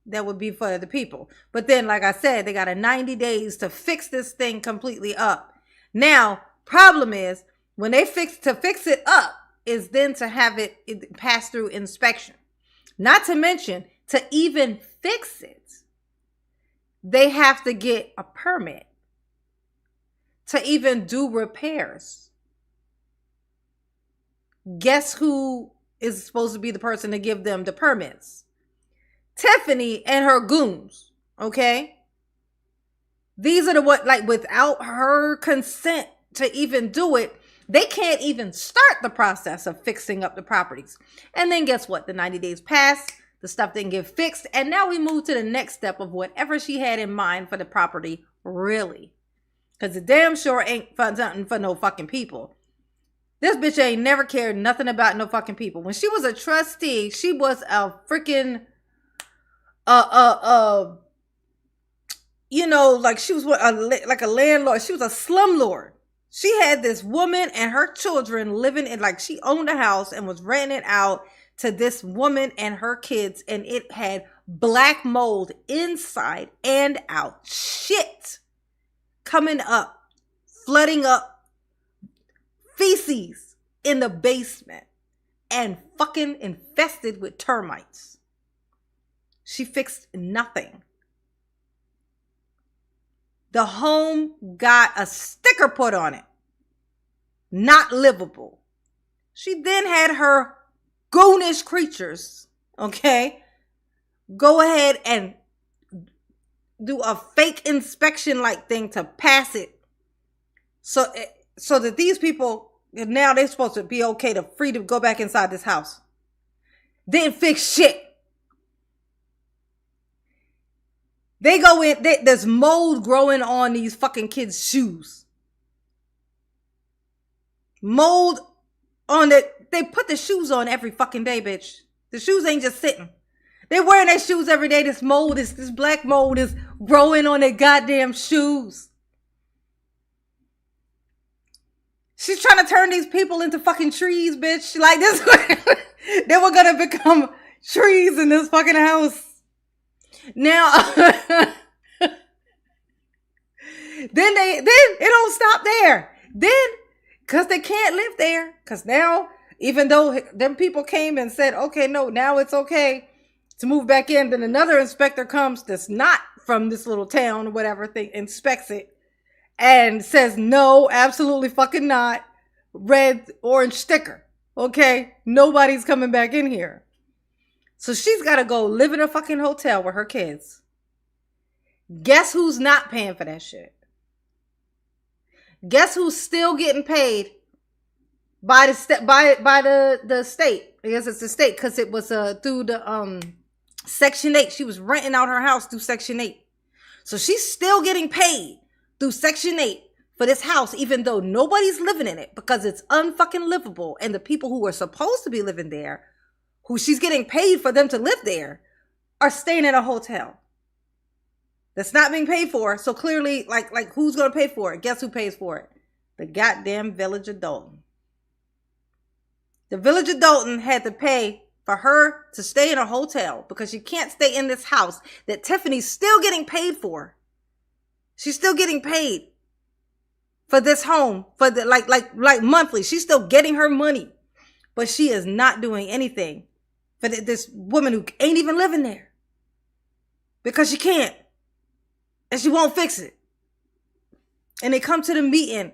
That would be for the people. But then, like I said, they got a 90 days to fix this thing completely up. Now, problem is, when they fix it up, is then to have it pass through inspection. Not to mention, to even fix it, they have to get a permit to even do repairs. Guess who is supposed to be the person to give them the permits? Tiffany and her goons, okay? These are the what, like, without her consent to even do it, they can't even start the process of fixing up the properties. And then guess what? The 90 days pass, the stuff didn't get fixed, and now we move to the next step of whatever she had in mind for the property, really. Because the damn sure ain't for nothing for no fucking people. This bitch ain't never cared nothing about no fucking people. When she was a trustee, she was a freaking you know, like she was like a landlord. She was a slumlord. She had this woman and her children living in, like, she owned a house and was renting it out to this woman and her kids, and it had black mold inside and out. Shit coming up, flooding up, feces in the basement, and fucking infested with termites. She fixed nothing. The home got a sticker put on it. Not livable. She then had her goonish creatures, okay, go ahead and do a fake inspection like thing to pass it. So that these people, now they're supposed to be okay to free to go back inside this house. Didn't fix shit. They go in, there's mold growing on these fucking kids' shoes. Mold on it. They put the shoes on every fucking day, bitch. The shoes ain't just sitting. They wearing their shoes every day. This black mold is growing on their goddamn shoes. She's trying to turn these people into fucking trees, bitch. Like this, they were gonna become trees in this fucking house. Now, then it don't stop there. Then, cause they can't live there. Cause now, even though them people came and said, okay, no, now it's okay to move back in, then another inspector comes that's not from this little town or whatever thing, inspects it and says, no, absolutely fucking not. Red, orange sticker. Okay, nobody's coming back in here. So she's got to go live in a fucking hotel with her kids. Guess who's not paying for that shit? Guess who's still getting paid by the state? I guess it's the state because it was through the Section 8. She was renting out her house through Section 8. So she's still getting paid through Section 8 for this house, even though nobody's living in it because it's unfucking livable. And the people who are supposed to be living there, who she's getting paid for them to live there, are staying in a hotel that's not being paid for. So clearly, like who's going to pay for it? Guess who pays for it? The goddamn Village of Dalton. The Village of Dalton had to pay for her to stay in a hotel because she can't stay in this house that Tiffany's still getting paid for. She's still getting paid for this home for the like monthly. She's still getting her money, but she is not doing anything for this woman who ain't even living there because she can't and she won't fix it. And they come to the meeting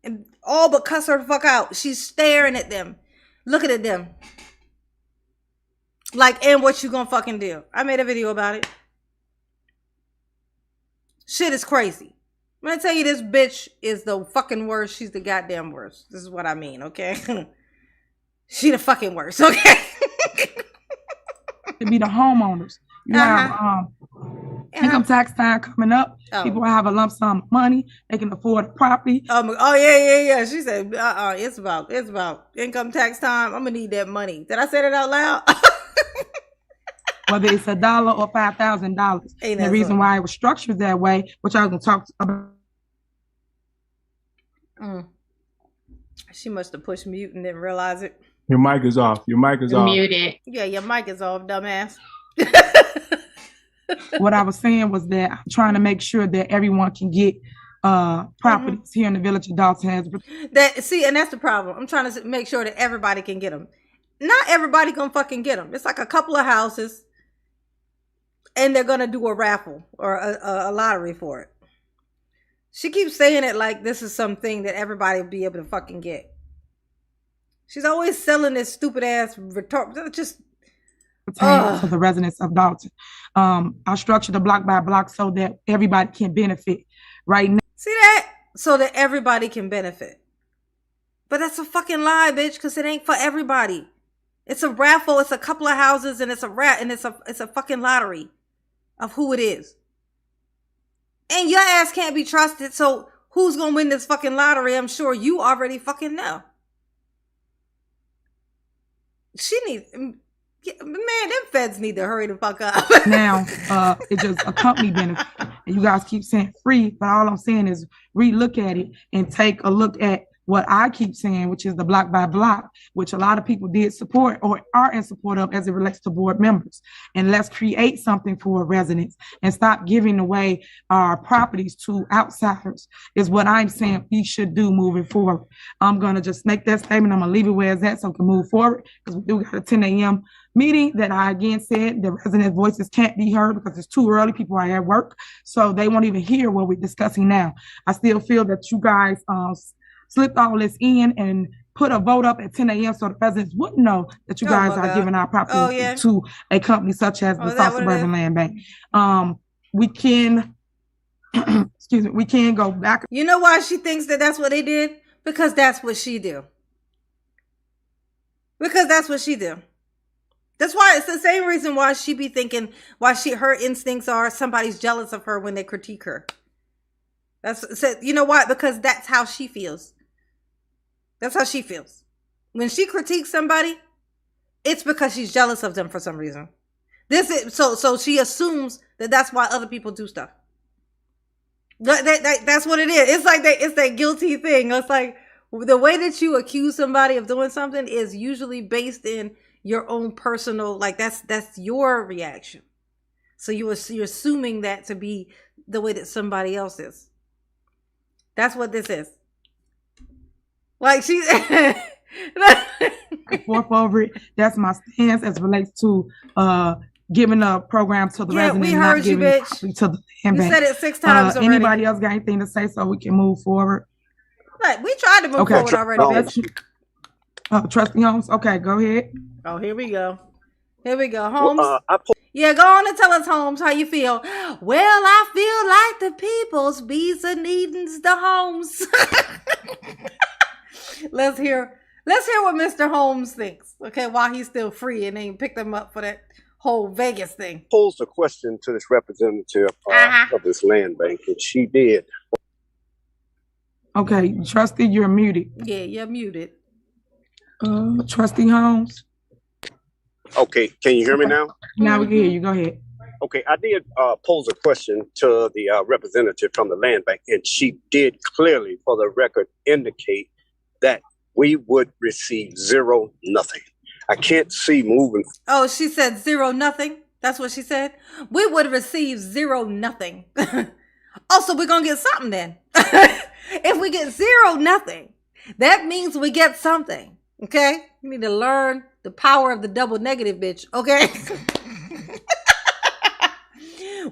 and all but cuss her the fuck out. She's staring at them, looking at them like, and what you gonna fucking do? I made a video about it. Shit is crazy. I'm gonna tell you, this bitch is the fucking worst. She's the goddamn worst. This is what I mean, okay? She the fucking worst, okay? To be the homeowners. You have income tax time coming up. People have a lump sum of money. They can afford a property. Oh yeah. She said, it's about income tax time. I'm gonna need that money. Did I say that out loud? Whether it's $1 or $5,000. The reason why it was structured that way, which I was gonna talk about. She must have pushed mute and didn't realize it. Your mic is off. Your mic is off. Muted. Yeah, your mic is off, dumbass. What I was saying was that I'm trying to make sure that everyone can get properties here in the Village of Dalton. And that's the problem. I'm trying to make sure that everybody can get them. Not everybody gonna fucking get them. It's like a couple of houses, and they're gonna do a raffle or a lottery for it. She keeps saying it like this is something that everybody will be able to fucking get. She's always selling this stupid ass retort. Just to the residents of Dalton. I structured the block by block so that everybody can benefit. Right now, see that? So that everybody can benefit. But that's a fucking lie, bitch, because it ain't for everybody. It's a raffle. It's a couple of houses, and it's a fucking lottery of who it is. And your ass can't be trusted. So who's gonna win this fucking lottery? I'm sure you already fucking know. She needs, man, them feds need to hurry the fuck up. Now, it's just a company benefit. And you guys keep saying free, but all I'm saying is relook at it and take a look at what I keep saying, which is the block by block, which a lot of people did support or are in support of as it relates to board members. And let's create something for residents and stop giving away our properties to outsiders is what I'm saying we should do moving forward. I'm going to just make that statement. I'm going to leave it where it's at so we can move forward because we do got a 10 a.m. meeting that I again said the resident voices can't be heard because it's too early. People are at work, so they won't even hear what we're discussing now. I still feel that you guys slipped all this in and put a vote up at 10 a.m. so the residents wouldn't know that you guys are giving our property to a company such as the South Suburban Land Bank. We can, excuse me, we can go back. You know why she thinks that that's what they did? Because that's what she do. Because that's what she do. That's why it's the same reason why she be thinking, her instincts are somebody's jealous of her when they critique her. You know why? Because that's how she feels. That's how she feels. When she critiques somebody, it's because she's jealous of them for some reason. So she assumes that that's why other people do stuff. That's what it is. It's like it's that guilty thing. It's like the way that you accuse somebody of doing something is usually based in your own personal, like that's your reaction. So you're assuming that to be the way that somebody else is. That's what this is. Like she's forth over it. That's my stance as it relates to giving a program to the residents. We heard you, bitch. To the land bank. You said it 6 times already. Anybody else got anything to say so we can move forward? Right, we tried to move forward already, bitch. Trustee Holmes. Okay, go ahead. Oh, here we go. Holmes. Yeah, go on and tell us, Holmes, how you feel. Well, I feel like the people's bees are needing the Holmes. Let's hear what Mr. Holmes thinks. Okay, while he's still free and ain't picked him up for that whole Vegas thing. Posed a question to this representative of this land bank, and she did. Okay, Trustee, you're muted. Yeah, you're muted. Trustee Holmes. Okay, can you hear me now? Now we can hear you. Go ahead. Okay, I did pose a question to the representative from the land bank, and she did clearly, for the record, indicate that we would receive zero, nothing. I can't see moving. Oh, she said zero, nothing. That's what she said. We would receive zero, nothing. Also, we're going to get something then. If we get zero, nothing, that means we get something. Okay? You need to learn the power of the double negative, bitch. Okay?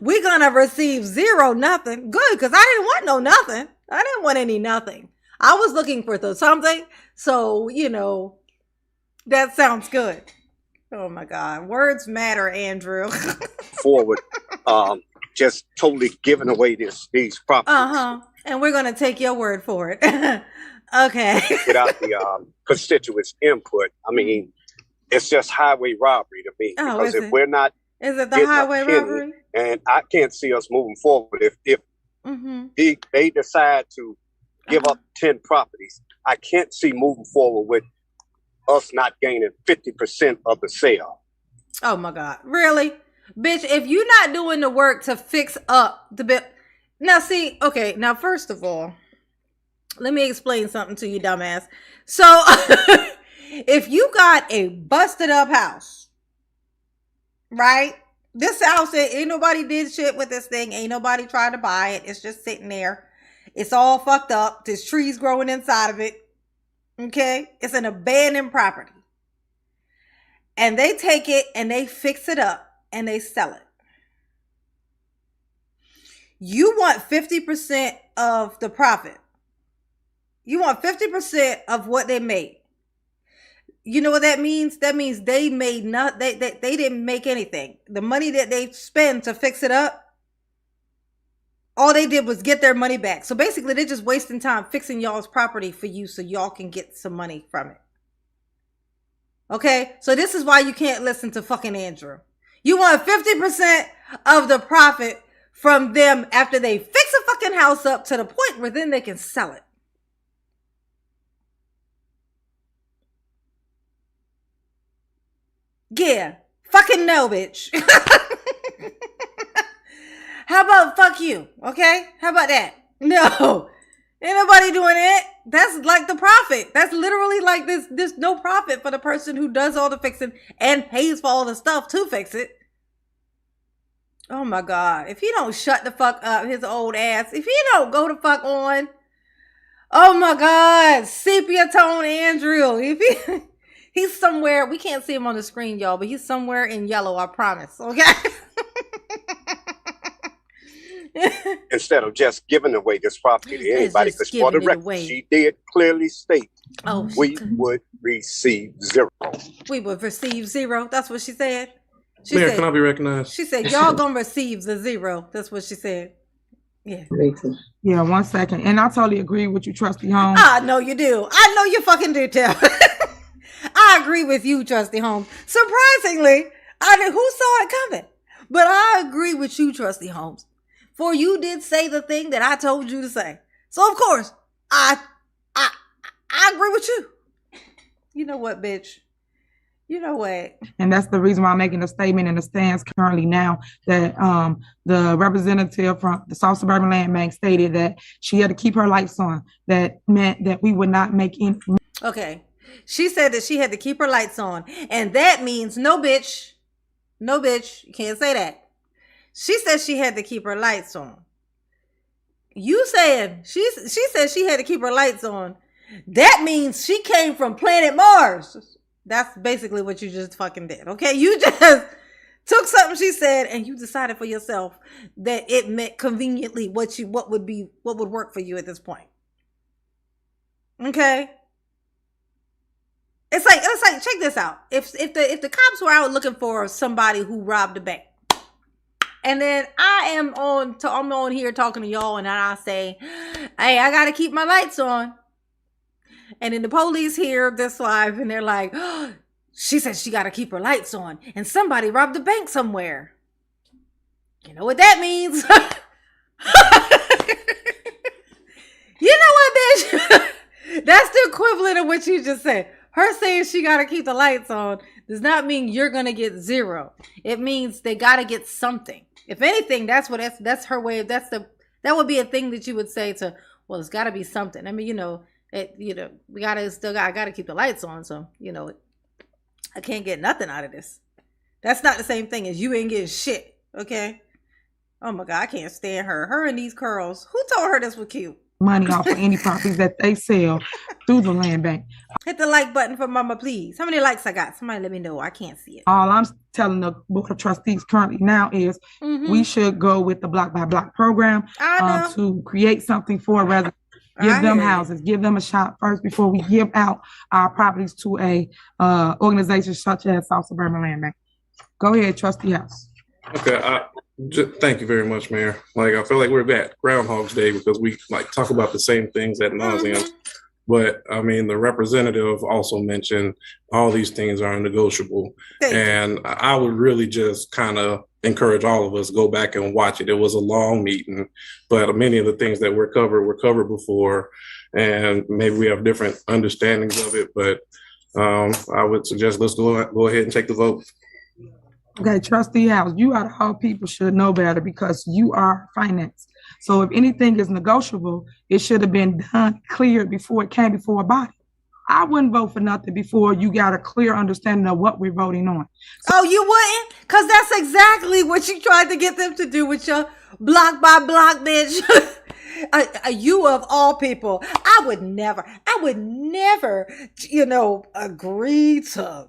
We're going to receive zero, nothing. Good, because I didn't want no nothing. I didn't want any nothing. I was looking for something. So, that sounds good. Oh, my God. Words matter, Andrew. Forward, just totally giving away these properties. And we're going to take your word for it. Okay. Without the constituents' input. I mean, it's just highway robbery to me. Oh, because if we're not... Is it the highway robbery? And I can't see us moving forward if they decide to give up 10 properties. I can't see moving forward with us not gaining 50% of the sale. Oh my God. Really? Bitch, if you're not doing the work to fix up the bit. Now see, okay, now first of all, let me explain something to you, dumbass. So if you got a busted up house, right? This house, ain't nobody did shit with this thing. Ain't nobody tried to buy it. It's just sitting there. It's all fucked up. There's trees growing inside of it. Okay? It's an abandoned property. And they take it and they fix it up and they sell it. You want 50% of the profit. You want 50% of what they made. You know what that means? That means they made they didn't make anything. The money that they spend to fix it up, all they did was get their money back. So basically, they're just wasting time fixing y'all's property for you so y'all can get some money from it. Okay? So this is why you can't listen to fucking Andrew. You want 50% of the profit from them after they fix a fucking house up to the point where then they can sell it. Yeah, fucking no, bitch. How about fuck you? Okay, how about that? No, ain't nobody doing it. That's like the profit. That's literally like this no profit for the person who does all the fixing and pays for all the stuff to fix it. Oh my God, if he don't shut the fuck up, his old ass, if he don't go the fuck on, oh my God, sepia tone Andrew, if he he's somewhere, we can't see him on the screen, y'all, but he's somewhere in yellow, I promise, okay? Instead of just giving away this property to anybody, because for the record, she did clearly state we would receive zero. We would receive zero. That's what she said. Mayor, can I be recognized? She said, y'all gonna receive the zero. That's what she said. Yeah. Yeah, 1 second. And I totally agree with you, Trustee Holmes. I know you do. I know you fucking do, Tim. I agree with you, Trustee Holmes. Surprisingly, who saw it coming? But I agree with you, Trustee Holmes. For you did say the thing that I told you to say. So of course, I agree with you. You know what, bitch? You know what? And that's the reason why I'm making a statement in the stands currently now that the representative from the South Suburban Land Bank stated that she had to keep her lights on. That meant that we would not make any. Okay. She said that she had to keep her lights on. And that means no, bitch. No, bitch. You can't say that. She said she had to keep her lights on. You saying she said she had to keep her lights on. That means she came from planet Mars. That's basically what you just fucking did. Okay? You just took something she said and you decided for yourself that it meant conveniently what would work for you at this point. Okay? It's like check this out. If the cops were out looking for somebody who robbed a bank, and then I'm on here talking to y'all, and then I say, hey, I gotta keep my lights on. And then the police hear this live, and they're like, oh, she said she gotta keep her lights on, and somebody robbed the bank somewhere. You know what that means? You know what, bitch? That's the equivalent of what you just said. Her saying she got to keep the lights on does not mean you're going to get zero. It means they got to get something. If anything, that's her way of, that would be a thing that you would say to, well, it's got to be something. I mean, we got to I got to keep the lights on. So, I can't get nothing out of this. That's not the same thing as you ain't getting shit. Okay. Oh my God, I can't stand her. Her and these curls. Who told her this was cute? Money off of any properties that they sell through the land bank. Hit the like button for mama, please. How many likes I got? Somebody let me know. I can't see it. All I'm telling the board of trustees currently now is we should go with the block by block program to create something for residents. Give them houses, give them a shot first before we give out our properties to a organization such as South Suburban Land Bank. Go ahead, Trustee House. Okay, thank you very much, Mayor. Like, I feel like we're at Groundhog's Day because we talk about the same things ad nauseum. But I mean, the representative also mentioned all these things are negotiable, and I would really just kind of encourage all of us go back and watch it. It was a long meeting, but many of the things that were covered before, and maybe we have different understandings of it. But I would suggest let's go ahead and take the vote. Okay, Trustee House, you out of all people should know better because you are finance. So if anything is negotiable, it should have been done clear before it came before a body. I wouldn't vote for nothing before you got a clear understanding of what we're voting on. Oh, you wouldn't? Because that's exactly what you tried to get them to do with your block by block, bitch. You of all people, I would never, agree to,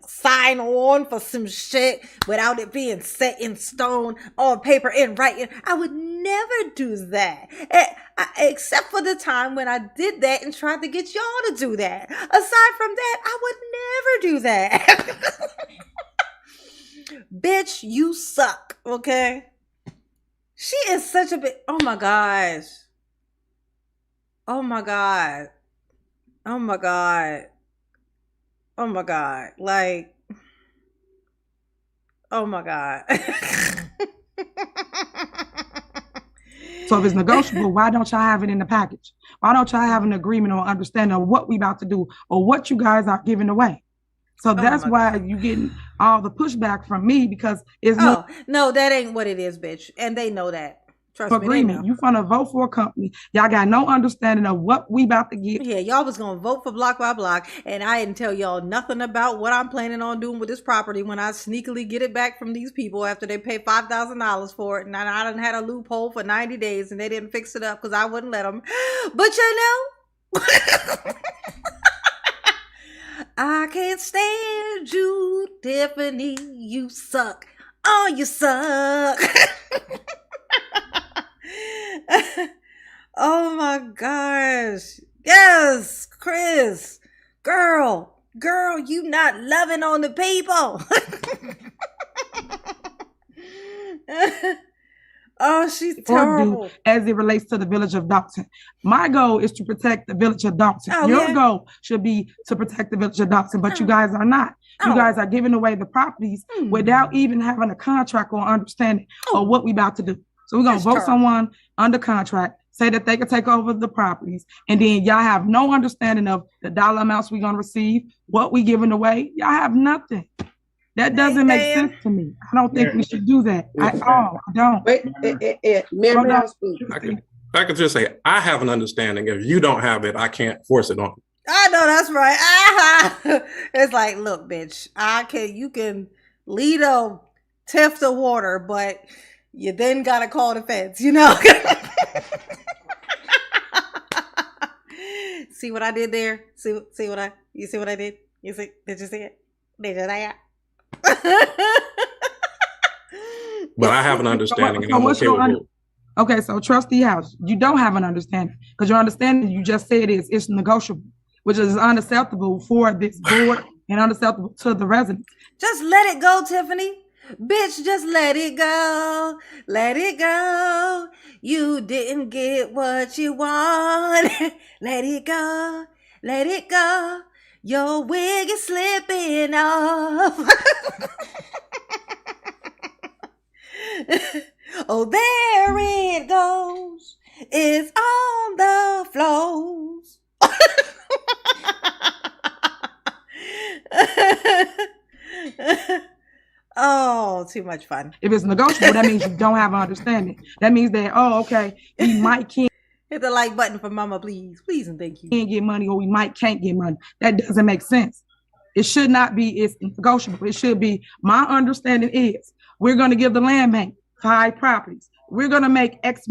sign on for some shit without it being set in stone on paper in writing. I would never do that. Except for the time when I did that and tried to get y'all to do that. Aside from that, I would never do that. Bitch, you suck, okay? She is such a oh my gosh. Oh my God. Oh my God. Oh my God. Like, oh my God. So if it's negotiable, why don't y'all have it in the package? Why don't y'all have an agreement or understanding of what we about to do or what you guys are giving away? So that's why you're getting all the pushback from me because it's no, that ain't what it is, bitch. And they know that. Trust me, agreement. You want to vote for a company. Y'all got no understanding of what we about to get. Yeah, y'all was going to vote for block by block. And I didn't tell y'all nothing about what I'm planning on doing with this property when I sneakily get it back from these people after they pay $5,000 for it. And I done had a loophole for 90 days and they didn't fix it up because I wouldn't let them. But I can't stand you, Tiffany. You suck. Oh, you suck. Oh my gosh. Yes, Chris. Girl, you not loving on the people. Oh, she's terrible. As it relates to the village of Dalton. My goal is to protect the village of Dalton. Your goal should be to protect the village of Dalton, but you guys are not. You guys are giving away the properties without even having a contract or understanding of what we about to do. So we're going to vote someone under contract, say that they can take over the properties, and then y'all have no understanding of the dollar amounts we're going to receive, what we giving away. Y'all have nothing. That doesn't make sense to me. I don't think we should do that at all. I don't. Wait, Mary, I could just say, I have an understanding. If you don't have it, I can't force it on you. I know that's right. It's like, look, bitch, you can lead a tiff to water, but you then gotta call the feds, See what I did there? You see what I did? You see? Did you see it? Did you see it? But I have an understanding, and I'm okay with it. Okay, so Trustee House, you don't have an understanding because your understanding you just said it's negotiable, which is unacceptable for this board and unacceptable to the residents. Just let it go, Tiffany. Bitch, just let it go. Let it go. You didn't get what you want. Let it go. Let it go. Your wig is slipping off. Oh, there it goes. is on the floors. Oh, too much fun. If it's negotiable, that means you don't have an understanding. That means that, oh, okay, we might can't Hit the like button for mama, please. Please and thank you. get money, or we might can't get money. That doesn't make sense. It should not be, it's negotiable. It should be, my understanding is, we're going to give the land bank 5 properties. We're going to make X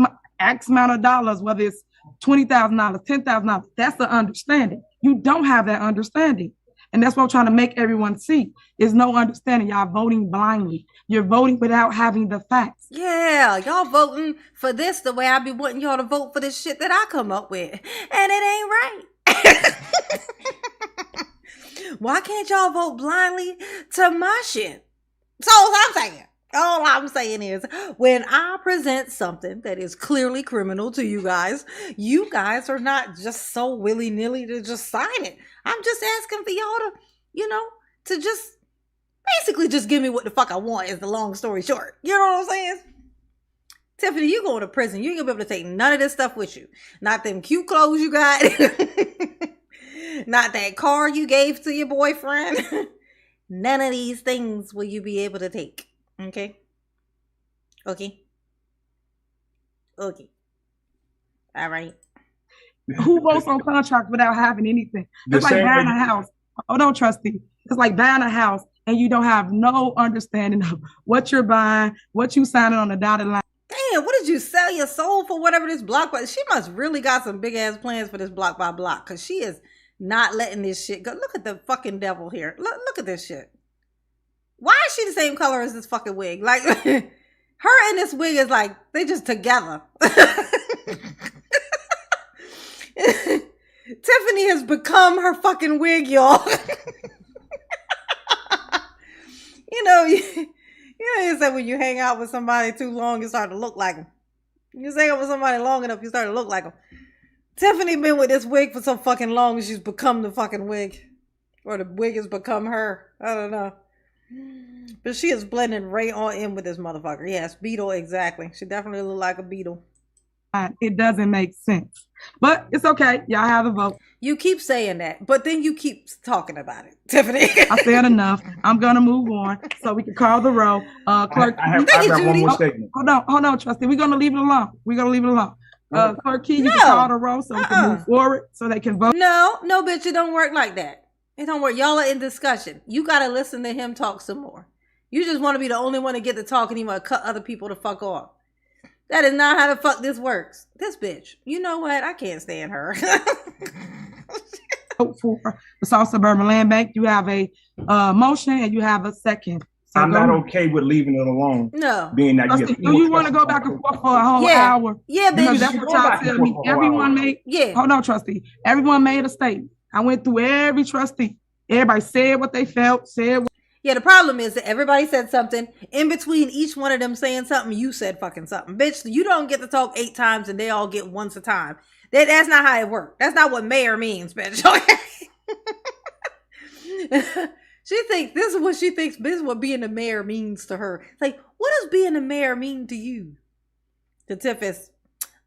amount of dollars, whether it's $20,000, $10,000. That's the understanding. You don't have that understanding. And that's what I'm trying to make everyone see. There's no understanding. Y'all voting blindly. You're voting without having the facts. Yeah, y'all voting for this the way I be wanting y'all to vote for this shit that I come up with. And it ain't right. Why can't y'all vote blindly to my shit? So I'm saying. All I'm saying is, when I present something that is clearly criminal to you guys are not just so willy-nilly to just sign it. I'm just asking for y'all to, to just basically just give me what the fuck I want, is the long story short. You know what I'm saying? Tiffany, you going to prison. You ain't gonna be able to take none of this stuff with you. Not them cute clothes you got. Not that car you gave to your boyfriend. None of these things will you be able to take. Okay. All right. Who votes on contract without having anything? It's like buying a house. Hold on, trustee. It's like buying a house and you don't have no understanding of what you're buying, what you signing on the dotted line. Damn, what did you sell your soul for? Whatever this block was. She must really got some big ass plans for this block by block, because she is not letting this shit go. Look at the fucking devil here. Look at this shit. Why is she the same color as this fucking wig? Like, her and this wig is like, they just together. Tiffany has become her fucking wig, y'all. You say when you hang out with somebody too long, you start to look like them. You hang out with somebody long enough, you start to look like them. Tiffany been with this wig for so fucking long, she's become the fucking wig. Or the wig has become her. I don't know. But she is blending right on in with this motherfucker. Yes, beetle, exactly. She definitely look like a beetle. It doesn't make sense. But it's okay. Y'all have a vote. You keep saying that, but then you keep talking about it, Tiffany. I said enough. I'm going to move on so we can call the roll. Clerk, I have one more statement. Hold on, trustee. We're going to leave it alone. Clerk Key, you can call the roll so we can move forward so they can vote. No, bitch, it don't work like that. It don't work. Y'all are in discussion. You got to listen to him talk some more. You just want to be the only one to get to talk and you want to cut other people the fuck off. That is not how the fuck this works. This bitch. You know what? I can't stand her. For the South Suburban Land Bank, you have a motion and you have a second. So I'm not okay with leaving it alone. No. Being that do you want to go back and forth for a whole hour? Yeah, because bitch. that's what y'all tell me. Everyone made. Yeah. Hold on, trustee. Everyone made a statement. I went through every trustee. Everybody said what they felt. Yeah, the problem is that everybody said something. In between each one of them saying something, you said fucking something. Bitch, you don't get to talk 8 times and they all get once a time. That's not how it works. That's not what mayor means, bitch. She thinks this is what she thinks. This is what being a mayor means to her. It's like, what does being a mayor mean to you? The tip is,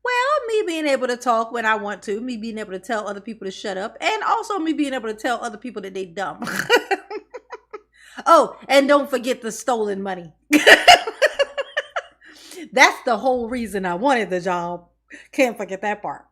well, me being able to talk when I want to, me being able to tell other people to shut up, and also me being able to tell other people that they dumb. Oh, and don't forget the stolen money. That's the whole reason I wanted the job. Can't forget that part.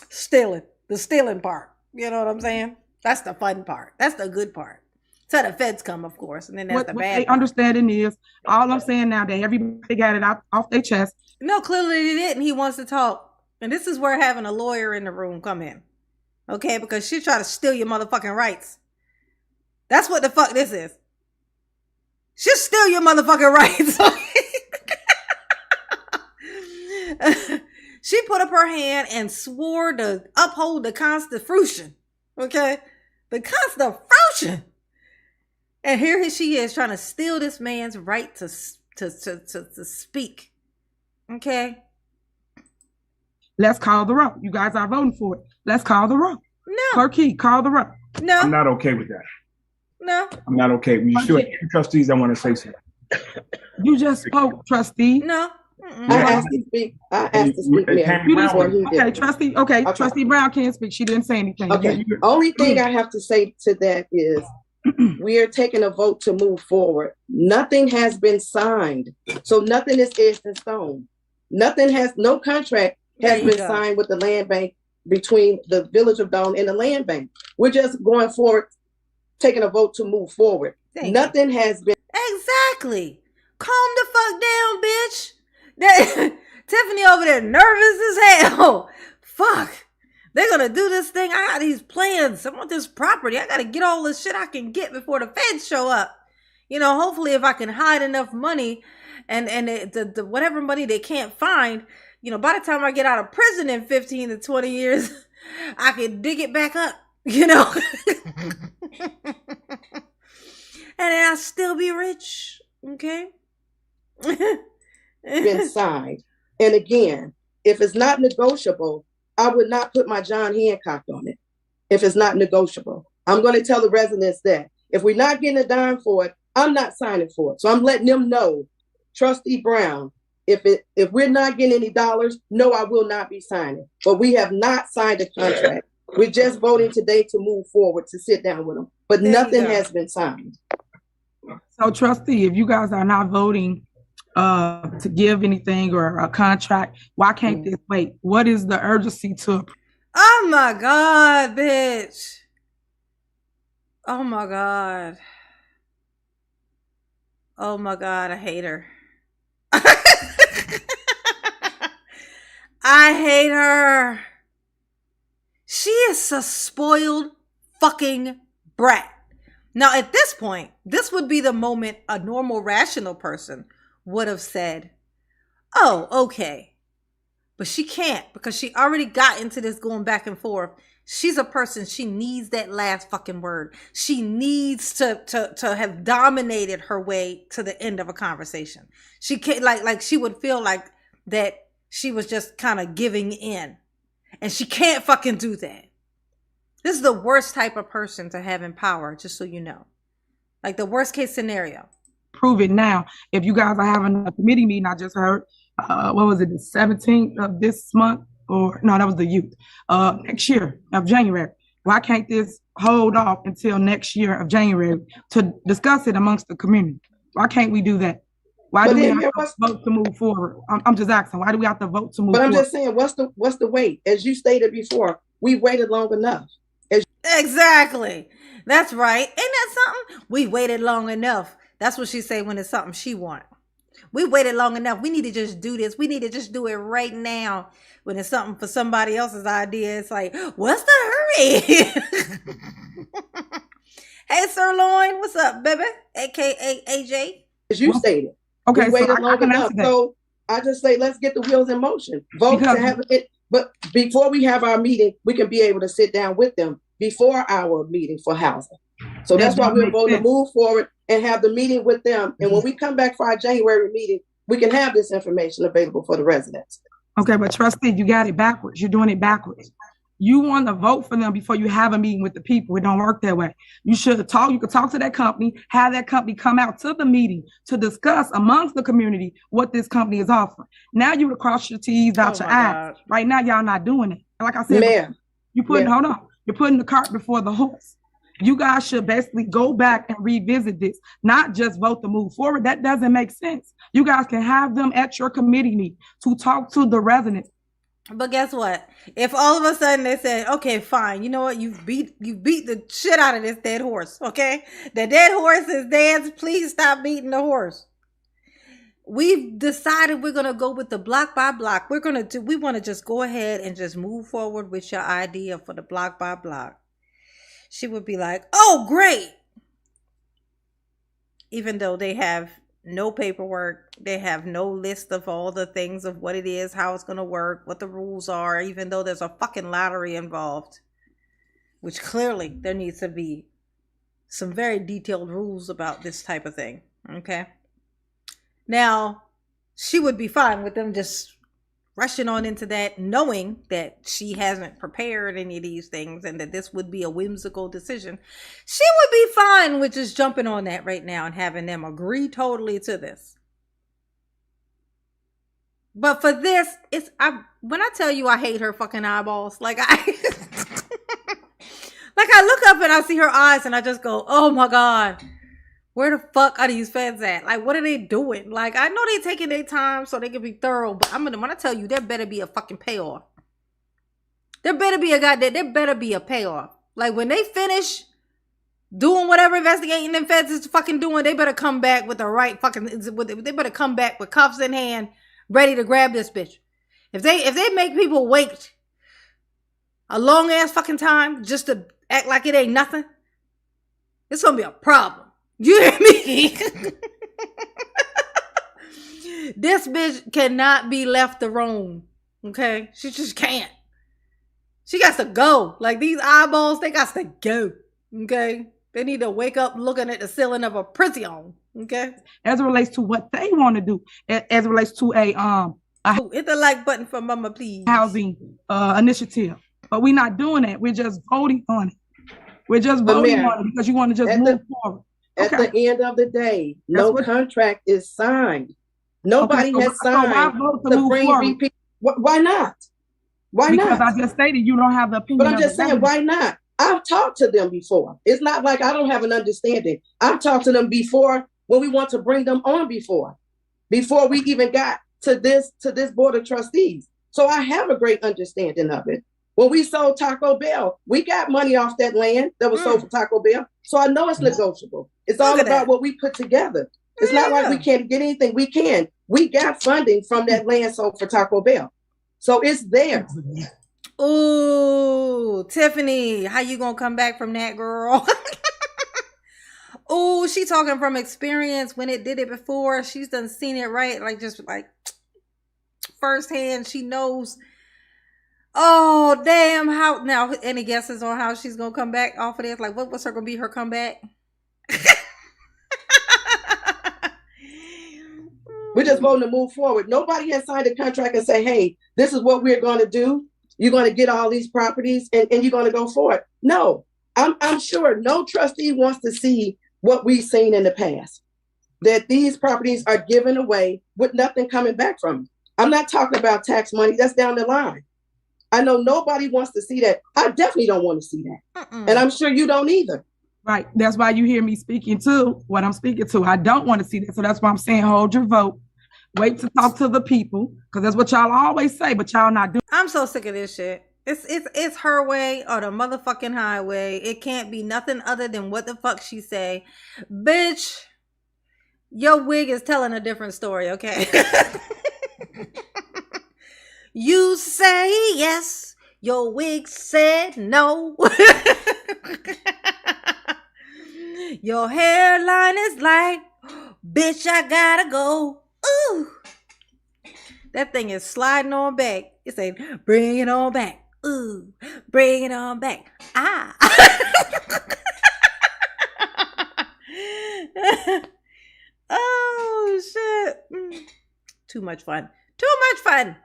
The stealing part. You know what I'm saying? That's the fun part. That's the good part. Till the feds come, of course, and then that's the bad part. Understanding is, all I'm saying now that everybody got it off their chest. No, clearly he didn't. He wants to talk. And this is where having a lawyer in the room come in. Okay? Because she try to steal your motherfucking rights. That's what the fuck this is. She'll steal your motherfucking rights. She put up her hand and swore to uphold the Constitution. Okay? The Constitution. And here she is trying to steal this man's right to speak. Okay? Let's call the roll. You guys are voting for it. Let's call the roll. No. Clerk Key, call the roll. No. I'm not okay with that. No. I'm not okay. You still have 2 trustees that want to say something. You just spoke, trustee. No. I asked to speak. Mayor, before he did. Trustee Brown can't speak. She didn't say anything. Okay. Only thing I have to say to that is we are taking a vote to move forward. Nothing has been signed. So nothing is etched in stone. No contract has been signed with the land bank between the Village of Dawn and the land bank. We're just going forward, taking a vote to move forward. Nothing has been. Exactly. Calm the fuck down, bitch. Tiffany over there nervous as hell. Fuck. They're gonna do this thing. I got these plans. I want this property. I gotta get all this shit I can get before the feds show up. You know, hopefully if I can hide enough money and the whatever money they can't find, you know, by the time I get out of prison in 15 to 20 years, I can dig it back up, you know. And then I'll still be rich. Okay. Been signed. And again, if it's not negotiable, I would not put my John Hancock on it. If it's not negotiable, I'm going to tell the residents that if we're not getting a dime for it, I'm not signing for it. So I'm letting them know, Trustee Brown, if we're not getting any dollars, no, I will not be signing. But we have not signed a contract. We're just voting today to move forward, to sit down with them. But nothing has been signed. So, Trustee, if you guys are not voting to give anything or a contract, why can't this wait? What is the urgency to? Oh my God, bitch. Oh my God. Oh my God, I hate her. I hate her. She is a spoiled fucking brat. Now, at this point, this would be the moment a normal, rational person would have said, oh, okay. But she can't, because she already got into this going back and forth. She's a person, she needs that last fucking word. She needs to have dominated her way to the end of a conversation. She can't, like she would feel like that she was just kind of giving in. And she can't fucking do that. This is the worst type of person to have in power, just so you know. Like the worst case scenario. Prove it now. If you guys are having a committee meeting, I just heard, what was it, the 17th of this month? Or no, that was the youth. Next year of January. Why can't this hold off until next year of January to discuss it amongst the community? Why can't we do that? Why do we have to vote to move forward? I'm just asking, why do we have to vote to move forward? But I'm just saying, what's the wait? As you stated before, we waited long enough. Exactly. That's right. Ain't that something? We waited long enough. That's what she say when it's something she want. We waited long enough. We need to just do this. We need to just do it right now. When it's something for somebody else's idea, it's like, what's the hurry? Hey, Sirloin, what's up, baby? AKA AJ. As you stated. Okay, we waited long enough. So I just say, let's get the wheels in motion. Vote to have it. But before we have our meeting, we can be able to sit down with them before our meeting for housing. So that's why we're going to move forward and have the meeting with them. And when we come back for our January meeting, we can have this information available for the residents. Okay, but Trustee, you got it backwards. You're doing it backwards. You want to vote for them before you have a meeting with the people. It don't work that way. You should talk. You could talk to that company, have that company come out to the meeting to discuss amongst the community what this company is offering. Now you would cross your T's, out your I's. Right now, y'all not doing it. And like I said, hold on. You're putting the cart before the horse. You guys should basically go back and revisit this, not just vote to move forward. That doesn't make sense. You guys can have them at your committee meeting to talk to the residents. But guess what? If all of a sudden they said, okay, fine, you know what? You beat the shit out of this dead horse, okay? The dead horse is dead. Please stop beating the horse. We've decided we're going to go with the block by block. We want to just go ahead and just move forward with your idea for the block by block. She would be like, oh, great. Even though they have no paperwork, they have no list of all the things of what it is, how it's going to work, what the rules are, even though there's a fucking lottery involved, which clearly there needs to be some very detailed rules about this type of thing. Okay. Now, she would be fine with them just rushing on into that, knowing that she hasn't prepared any of these things and that this would be a whimsical decision. She would be fine with just jumping on that right now and having them agree totally to this. But for this, when I tell you I hate her fucking eyeballs, like I look up and I see her eyes and I just go, oh my God, where the fuck are these feds at? Like, what are they doing? Like, I know they taking their time so they can be thorough, but when I tell you, there better be a fucking payoff. There better be a payoff. Like, when they finish doing whatever investigating them feds is fucking doing, they better come back with the right fucking, they better come back with cuffs in hand, ready to grab this bitch. If they make people wait a long ass fucking time just to act like it ain't nothing, it's gonna be a problem. You hear me? This bitch cannot be left alone. Okay? She just can't. She got to go. Like, these eyeballs, they got to go. Okay? They need to wake up looking at the ceiling of a prison. Okay? As it relates to what they want to do, as it relates to a hit the like button for mama, please. Housing initiative. But we're not doing that. We're just voting on it. We're just voting on it because you want to just move forward. At the end of the day, no contract is signed. Nobody has signed to bring repeat. Why not? Why not? Because I just stated you don't have the opinion. But I'm just saying, why not? I've talked to them before. It's not like I don't have an understanding. I've talked to them before when we want to bring them on before we even got to this board of trustees. So I have a great understanding of it. When we sold Taco Bell, we got money off that land that was sold for Taco Bell. So I know it's negotiable. It's all about what we put together. It's not like we can't get anything. We can. We got funding from that land sold for Taco Bell. So it's there. Ooh, Tiffany, how you gonna come back from that, girl? Ooh, she talking from experience when it did it before. She's done seen it, right? Like, just like firsthand, she knows. Oh, damn. How now? Any guesses on how she's gonna come back off of this? Like, what's her gonna be her comeback? We're just voting to move forward. Nobody has signed a contract and say, hey, this is what we're going to do. You're going to get all these properties and you're going to go for it. No, I'm sure no trustee wants to see what we've seen in the past, that these properties are given away with nothing coming back from them. I'm not talking about tax money. That's down the line. I know nobody wants to see that. I definitely don't want to see that. And I'm sure you don't either. Right. That's why you hear me speaking to what I'm speaking to. I don't want to see that. So that's why I'm saying hold your vote. Wait to talk to the people, because that's what y'all always say, but y'all not doing. I'm so sick of this shit. It's her way or the motherfucking highway. It can't be nothing other than what the fuck she say. Bitch, your wig is telling a different story, okay? You say yes, your wig said no. Your hairline is like, bitch, I gotta go. Ooh. That thing is sliding on back. It say, bring it on back. Ooh, bring it on back. Ah. Oh, shit. Too much fun. Too much fun.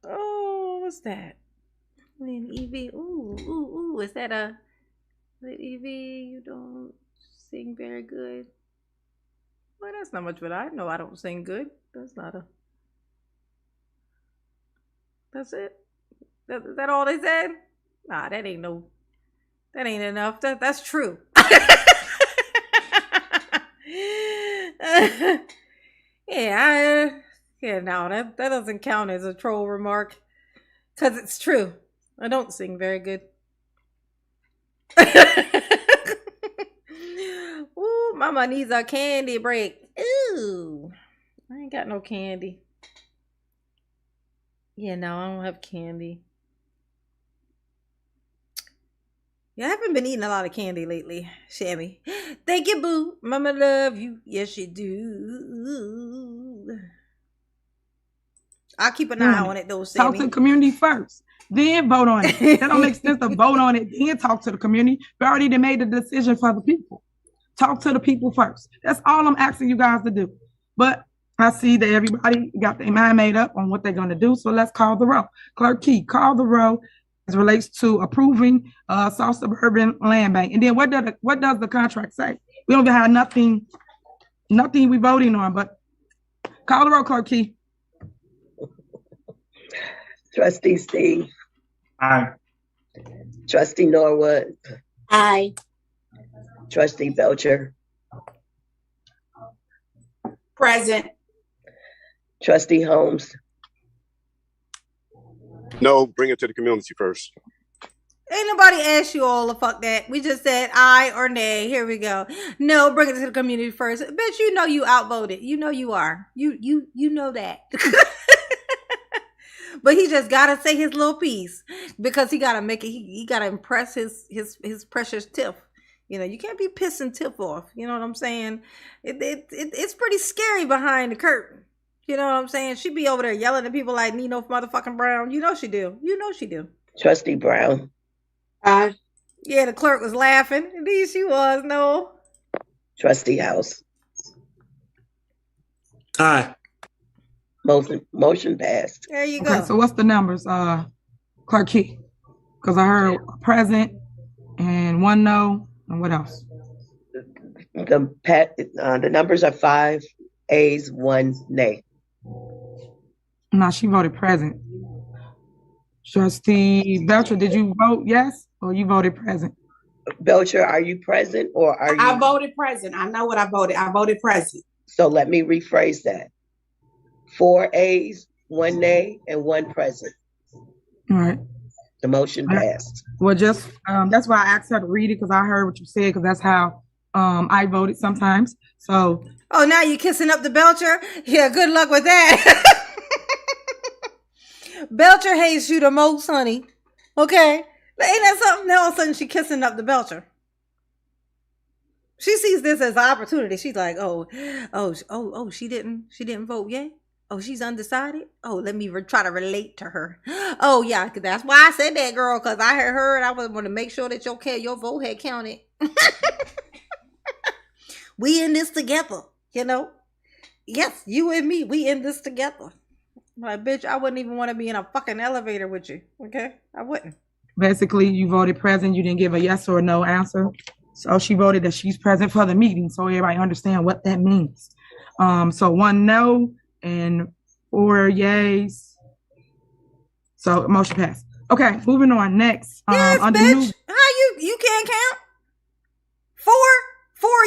Oh, what's that? Evie. Ooh. Is that a... Evie, you don't sing very good. Well, that's not much, but I know I don't sing good. That's not a... That's it? Is that all they said? Nah, that ain't enough. That's true. No, that doesn't count as a troll remark. Because it's true. I don't sing very good. Ooh, mama needs a candy break. Ooh, I ain't got no candy. Yeah, no, I don't have candy. Yeah, I haven't been eating a lot of candy lately, Shammy. Thank you, boo. Mama love you. Yes, you do. I'll keep an eye on it, though, Sammy. Talk to the community first, then vote on it. That don't make sense to vote on it, then talk to the community. We already made the decision for the people. Talk to the people first. That's all I'm asking you guys to do. But I see that everybody got their mind made up on what they're going to do, so let's call the roll. Clerk Key, call the roll as relates to approving South Suburban Land Bank. And then what does the contract say? We don't have nothing we voting on, but Call the roll, Clerk Key. Trustee Steve, Aye. Trustee Norwood, Aye. Trustee Belcher, Present. Trustee Holmes, No, bring it to the community first. Ain't nobody asked you all to fuck that. We just said aye or nay. Here we go. No, bring it to the community first. Bitch, you know you outvoted. You know you are. You know that. But he just gotta say his little piece because he gotta make it. He gotta impress his precious Tiff. You know, you can't be pissing Tiff off. You know what I'm saying? It's pretty scary behind the curtain. You know what I'm saying? She be over there yelling at people like Nino motherfucking Brown. You know she do. You know she do. Trustee Brown, Aye. Yeah, the clerk was laughing. Indeed she was. No. Trustee House. Aye. Motion passed. There you go. Okay, so what's the numbers, Clerk Key? Because I heard present and 1 no, and what else? The numbers are 5 ayes, 1 nay. No, she voted present. Trustee Belcher, did you vote yes or you voted present? Belcher, are you present or are you? I voted present. I know what I voted. I voted present. So let me rephrase that. 4 ayes, 1 nay, and 1 present. All right. The motion passed. Well, just that's why I asked her to read it because I heard what you said because that's how I voted sometimes. So. Oh, now you kissing up the Belcher? Yeah, good luck with that. Belcher hates you the most, honey. Okay? Ain't that something? Now all of a sudden she kissing up the Belcher. She sees this as an opportunity. She's like, she didn't vote yay? Oh, she's undecided? Oh, let me try to relate to her. Oh, yeah, that's why I said that, girl, because I had heard I was going to make sure that your vote had counted. We in this together, you know? Yes, you and me, we in this together. Like, bitch, I wouldn't even want to be in a fucking elevator with you, okay? I wouldn't. Basically, you voted present. You didn't give a yes or no answer. So she voted that she's present for the meeting, so everybody understand what that means. So 1 no and 4 yays. So motion passed. Okay, moving on. Next, yes, bitch. How you can't count? 4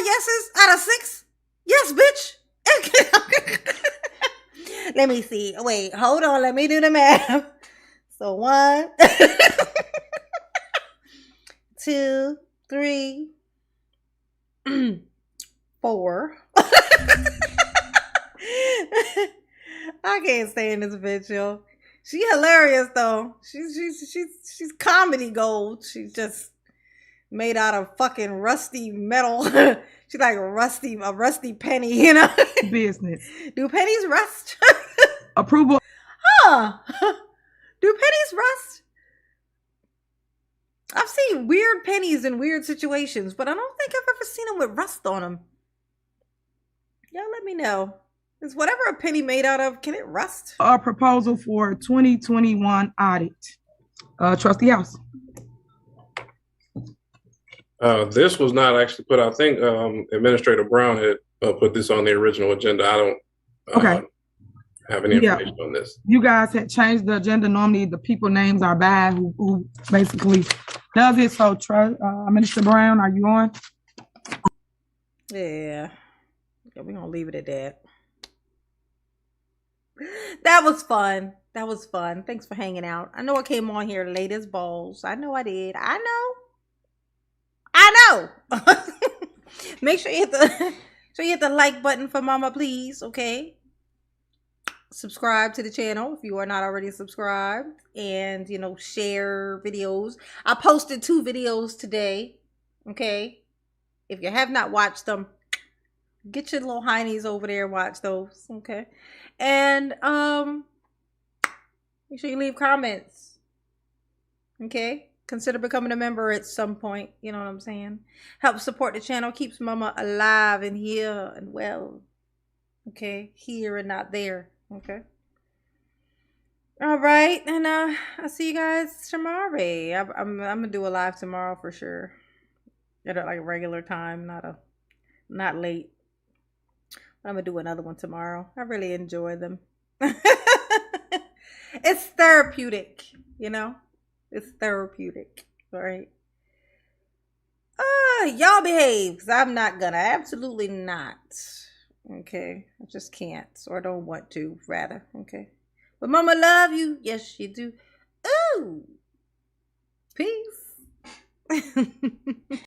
yeses out of 6? Yes, bitch. Let me see. Wait, hold on. Let me do the math. So 1, 2, 3, 4. I can't stand this bitch, yo. She hilarious though. She's comedy gold. She's just made out of fucking rusty metal. She's like a rusty penny, you know. Business. Do pennies rust? Approval. Huh? Do pennies rust? I've seen weird pennies in weird situations, but I don't think I've ever seen them with rust on them. Y'all let me know. Is whatever a penny made out of, can it rust? A proposal for 2021 audit. Trustee House. This was not actually put. I think Administrator Brown had put this on the original agenda. I don't have any information on this. You guys had changed the agenda. Normally, the people names are bad who basically does it. So, Minister Brown, are you on? Yeah, we're gonna leave it at that. That was fun. Thanks for hanging out. I know I came on here late as balls. I know I did. I know. Make sure you hit the like button for Mama, please. Okay. Subscribe to the channel if you are not already subscribed, and share videos. I posted 2 videos today. Okay. If you have not watched them, get your little heinies over there and watch those. Okay. And make sure you leave comments. Okay. Consider becoming a member at some point. You know what I'm saying? Help support the channel. Keeps Mama alive and here and well. Okay. Here and not there. Okay. All right. And I'll see you guys tomorrow. I'm gonna do a live tomorrow for sure. At like a regular time, not late. I'm gonna do another one tomorrow. I really enjoy them. It's therapeutic, you know? It's therapeutic, all right? Y'all behave, because I'm not gonna. Absolutely not. Okay? I just can't, or don't want to, rather. Okay? But Mama love you. Yes, you do. Ooh. Peace.